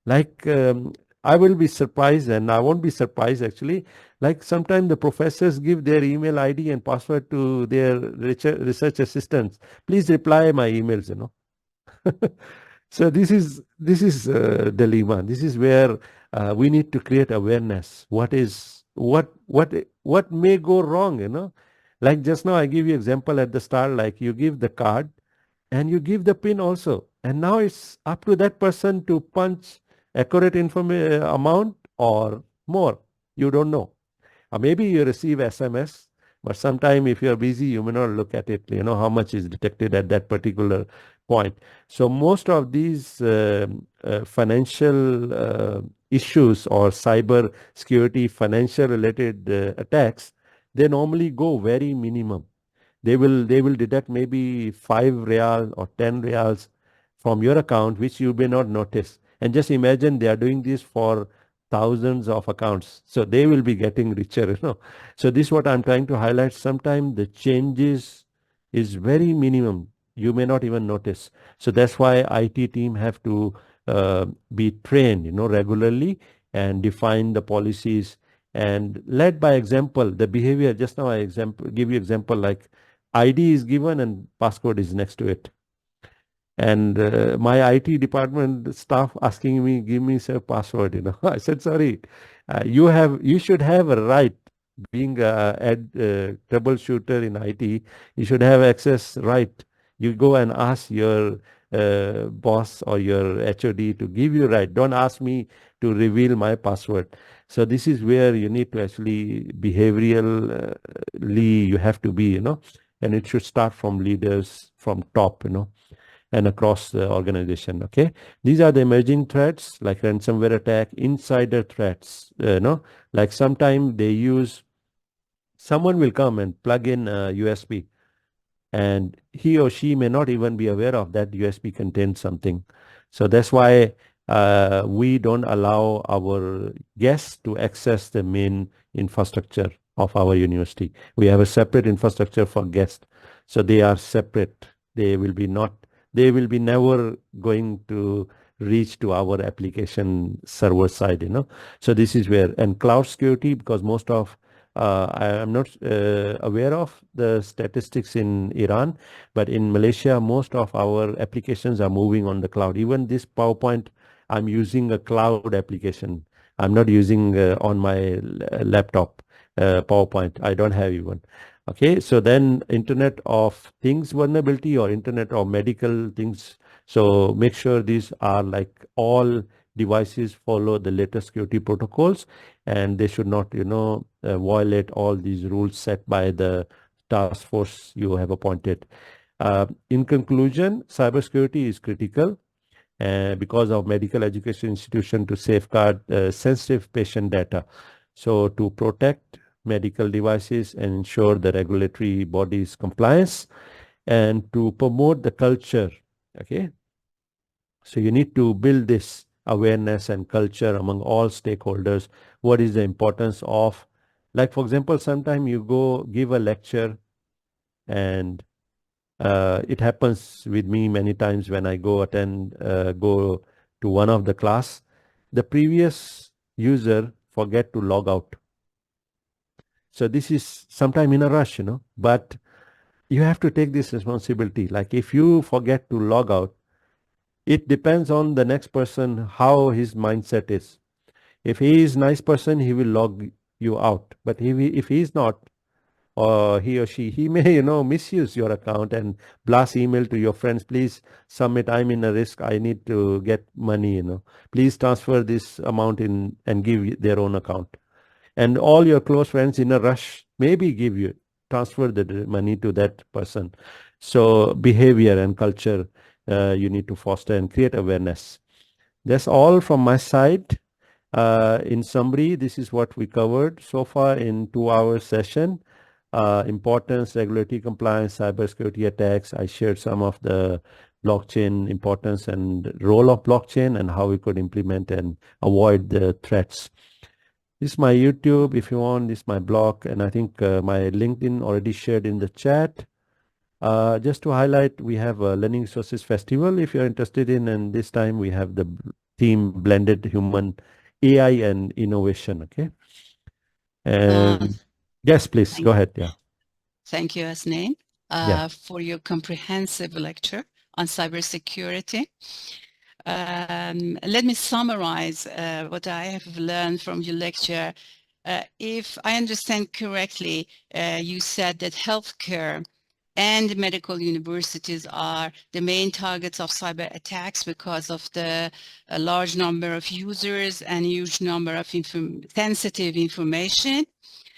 Like I will be surprised, and I won't be surprised actually. Like sometimes the professors give their email ID and password to their research assistants. Please reply my emails, So this is dilemma. This is where we need to create awareness. What may go wrong, Like just now I give you example at the start, like you give the card and you give the PIN also. And now it's up to that person to punch accurate amount or more. You don't know. Or maybe you receive SMS, but sometime if you're busy, you may not look at it, how much is detected at that particular point. So most of these financial issues or cyber security, financial related attacks, they normally go very minimum. They will deduct maybe 5 riyal or 10 riyals from your account, which you may not notice. And just imagine they are doing this for thousands of accounts. So they will be getting richer, So this is what I'm trying to highlight. Sometimes the changes is very minimum. You may not even notice. So that's why IT team have to be trained, regularly and define the policies and led by example. The behavior, just now I give you example like ID is given and passcode is next to it. And my IT department staff asking me, give me a password, I said, sorry, you should have a right, being a troubleshooter in IT, you should have access right. You go and ask your boss or your HOD to give you right. Don't ask me to reveal my password. So this is where you need to actually behaviorally, you have to be, and it should start from leaders from top, and across the organization. Okay, these are the emerging threats like ransomware attack, insider threats. Like sometimes they use, someone will come and plug in a USB, and he or she may not even be aware of that USB contains something. So that's why we don't allow our guests to access the main infrastructure of our university. We have a separate infrastructure for guests, so they are separate. They will be never going to reach to our application server side, So this is where, and cloud security, because most of, I am not aware of the statistics in Iran, but in Malaysia, most of our applications are moving on the cloud. Even this PowerPoint, I'm using a cloud application. I'm not using on my laptop PowerPoint. I don't have even. Okay, so then Internet of Things vulnerability or Internet of Medical Things. So make sure these are like all devices follow the latest security protocols, and they should not, violate all these rules set by the task force you have appointed. In conclusion, cybersecurity is critical because of medical education institution to safeguard sensitive patient data. So to protect medical devices and ensure the regulatory bodies compliance and to promote the culture. Okay. So you need to build this awareness and culture among all stakeholders. What is the importance of, like, for example, sometime you go give a lecture and it happens with me many times when I go to one of the class, the previous user forget to log out. So this is sometime in a rush, but you have to take this responsibility. Like if you forget to log out, it depends on the next person, how his mindset is. If he is a nice person, he will log you out. But if he is not, or he or she, he may, misuse your account and blast email to your friends. Please submit. I'm in a risk. I need to get money, Please transfer this amount in and give their own account. And all your close friends in a rush maybe transfer the money to that person. So behavior and culture, you need to foster and create awareness. That's all from my side. In summary, this is what we covered so far in 2-hour session. Importance, regulatory compliance, cybersecurity attacks. I shared some of the blockchain importance and role of blockchain and how we could implement and avoid the threats. This is my YouTube, if you want. This is my blog, and I think my LinkedIn already shared in the chat. Just to highlight, we have a Learning Resources Festival if you're interested in, and this time we have the theme Blended Human AI and Innovation, okay? And yes, please, go ahead, yeah. Thank you, Hasnain, for your comprehensive lecture on cybersecurity. Let me summarize what I have learned from your lecture. If I understand correctly, you said that healthcare and medical universities are the main targets of cyber attacks because of the large number of users and huge number of sensitive information.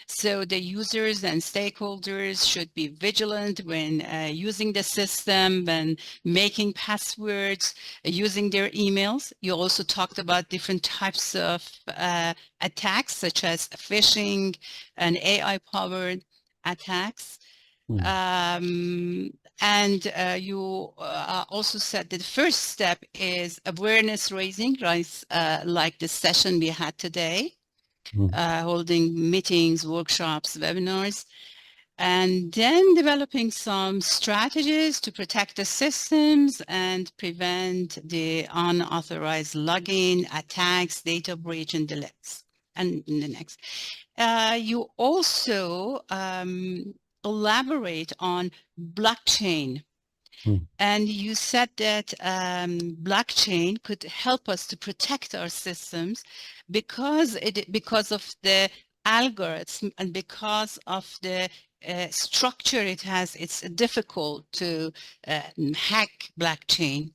So the users and stakeholders should be vigilant when using the system and making passwords, using their emails. You also talked about different types of attacks, such as phishing and AI-powered attacks. And you also said that the first step is awareness raising, right? Like the session we had today. Holding meetings, workshops, webinars. and then developing some strategies to protect the systems and prevent the unauthorized login, attacks, data breach, and deletes. And in the next, you also elaborate on blockchain. And you said that blockchain could help us to protect our systems because of the algorithms and because of the structure it has. It's difficult to hack blockchain.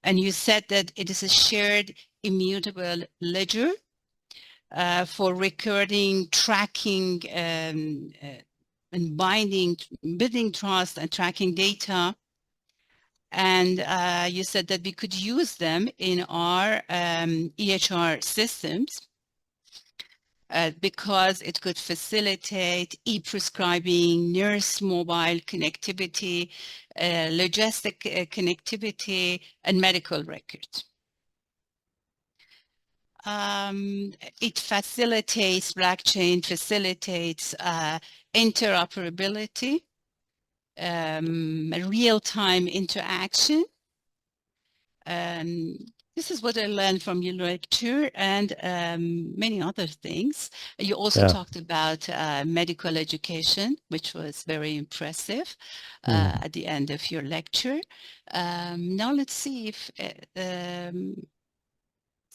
And you said that it is a shared immutable ledger for recording, tracking, and building trust and tracking data. And you said that we could use them in our EHR systems because it could facilitate e-prescribing, nurse mobile connectivity, logistic connectivity, and medical records. It facilitates, blockchain facilitates interoperability, real-time interaction. This is what I learned from your lecture and many other things. You also talked about medical education, which was very impressive at the end of your lecture. Now let's see if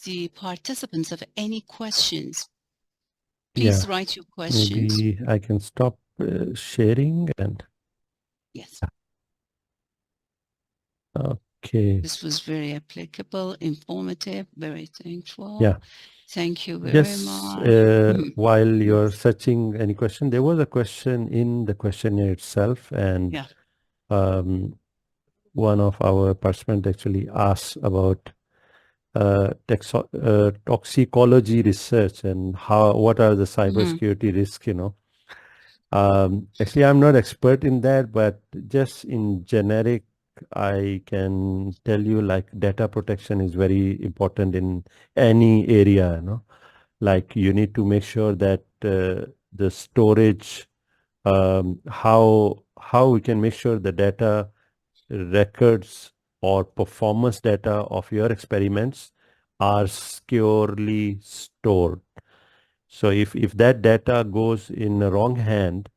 the participants have any questions. Please write your questions. Maybe I can stop sharing and... Yes. Okay. This was very applicable, informative, very thankful. Yeah. Thank you very much. While you're searching any question, there was a question in the questionnaire itself, and one of our participants actually asked about toxicology research and what are the cybersecurity risks, Actually, I'm not expert in that, but just in generic, I can tell you like data protection is very important in any area, Like you need to make sure that the storage, how we can make sure the data records or performance data of your experiments are securely stored. So if that data goes in the wrong hand,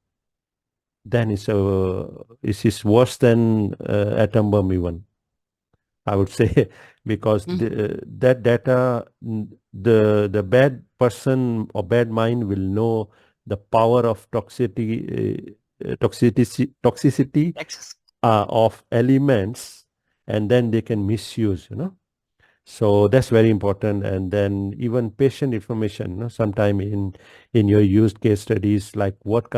then it is worse than atom bomb even, I would say, because that data, the bad person or bad mind will know the power of toxicity of elements, and then they can misuse, So that's very important. And then even patient information, sometime in your used case studies, like what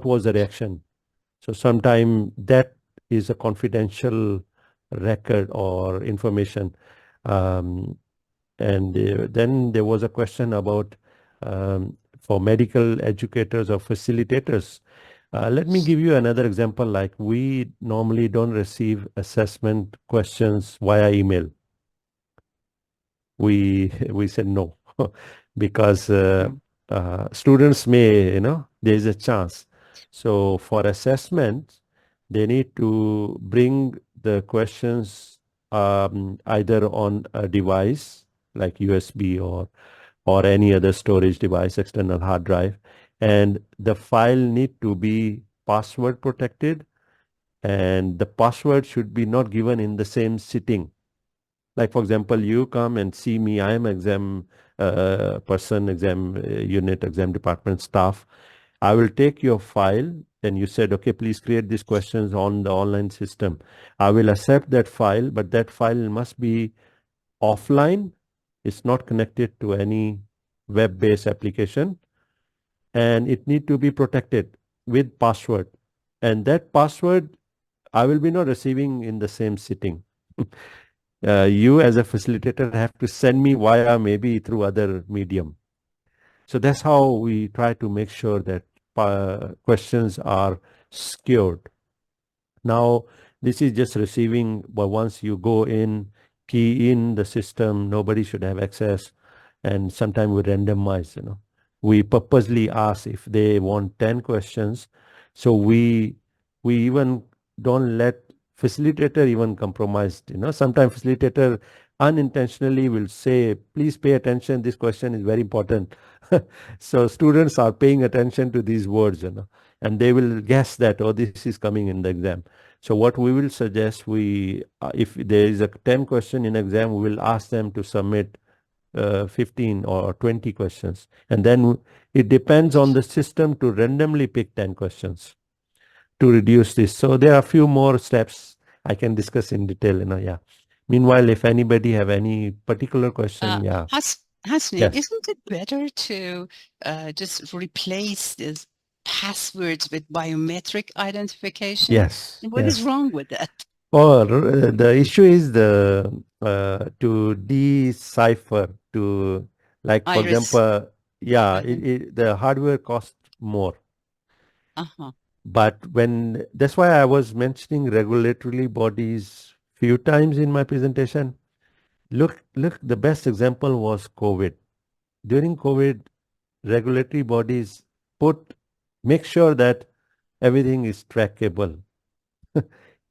was the reaction? So sometime that is a confidential record or information. And then there was a question about for medical educators or facilitators. Let me give you another example. Like we normally don't receive assessment questions via email. We said no because students may, there is a chance. So for assessment, they need to bring the questions either on a device like USB or any other storage device, external hard drive, and the file need to be password protected, and the password should be not given in the same sitting. Like, for example, you come and see me, I am exam person, exam unit, exam department staff. I will take your file, and you said, okay, please create these questions on the online system. I will accept that file, but that file must be offline. It's not connected to any web-based application, and it need to be protected with password. And that password, I will be not receiving in the same sitting. You as a facilitator have to send me via maybe through other medium. So that's how we try to make sure that questions are secured. Now, this is just receiving, but once you go in, key in the system, nobody should have access. And sometimes we randomize, We purposely ask if they want 10 questions, So we even don't let facilitator even compromised. Sometimes facilitator unintentionally will say, please pay attention, this question is very important. So students are paying attention to these words, and they will guess that, oh, this is coming in the exam. So what we will suggest, if there is a 10 question in exam, we will ask them to submit 15 or 20 questions. And then it depends on the system to randomly pick 10 questions to reduce this. So there are a few more steps I can discuss in detail, yeah. Meanwhile, if anybody have any particular question, yeah. Hasni, Yes. isn't it better to just replace these passwords with biometric identification? Yes. What is yes. wrong with that? Or the issue is to decipher, to, like, for Iris. example, yeah, Uh-huh. the hardware costs more. Uh-huh. But that's why I was mentioning regulatory bodies few times in my presentation. Look, the best example was COVID. During COVID, regulatory bodies make sure that everything is trackable.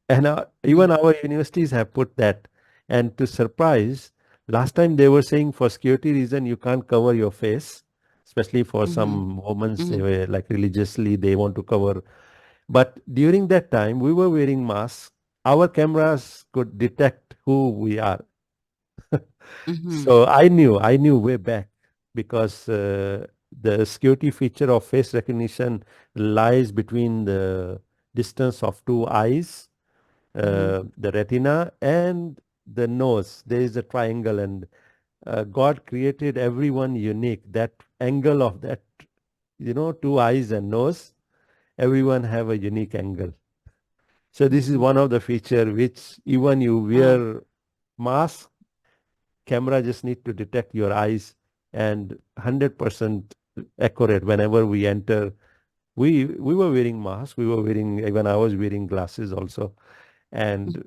And even our universities have put that. And to surprise, last time they were saying for security reason, you can't cover your face, especially for some women, they were like religiously, they want to cover. But during that time, we were wearing masks. Our cameras could detect who we are. So I knew way back, because the security feature of face recognition lies between the distance of two eyes, the retina, and the nose. There is a triangle, and God created everyone unique. That angle of that, two eyes and nose, everyone have a unique angle. So this is one of the feature which even you wear mask, camera just need to detect your eyes, and 100% accurate whenever we enter. We were wearing masks. Even I was wearing glasses also, and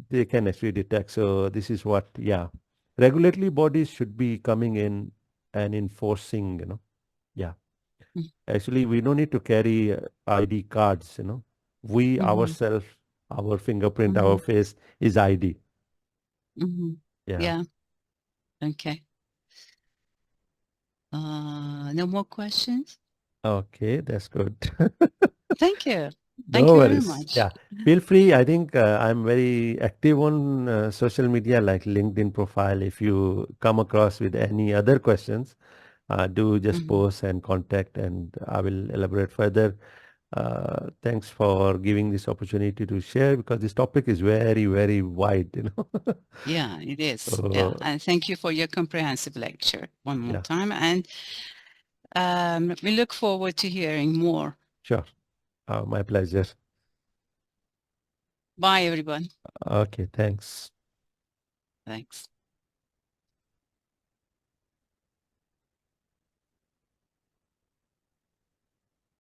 they can actually detect. So this is what, yeah, regulatory bodies should be coming in and enforcing, yeah. Actually, we don't need to carry ID cards, we ourselves, our fingerprint, our face is ID. Yeah. Yeah. Okay. No more questions? Okay, that's good. Thank you. No Thank you very worries. much. Yeah, feel free. I think I'm very active on social media like LinkedIn profile. If you come across with any other questions, do just post and contact, and I will elaborate further. Thanks for giving this opportunity to share, because this topic is very, very wide. Yeah, it is. So, Yeah, and thank you for your comprehensive lecture one more yeah. time. And we look forward to hearing more. Sure. My pleasure. Bye, everyone. Okay, thanks. Thanks.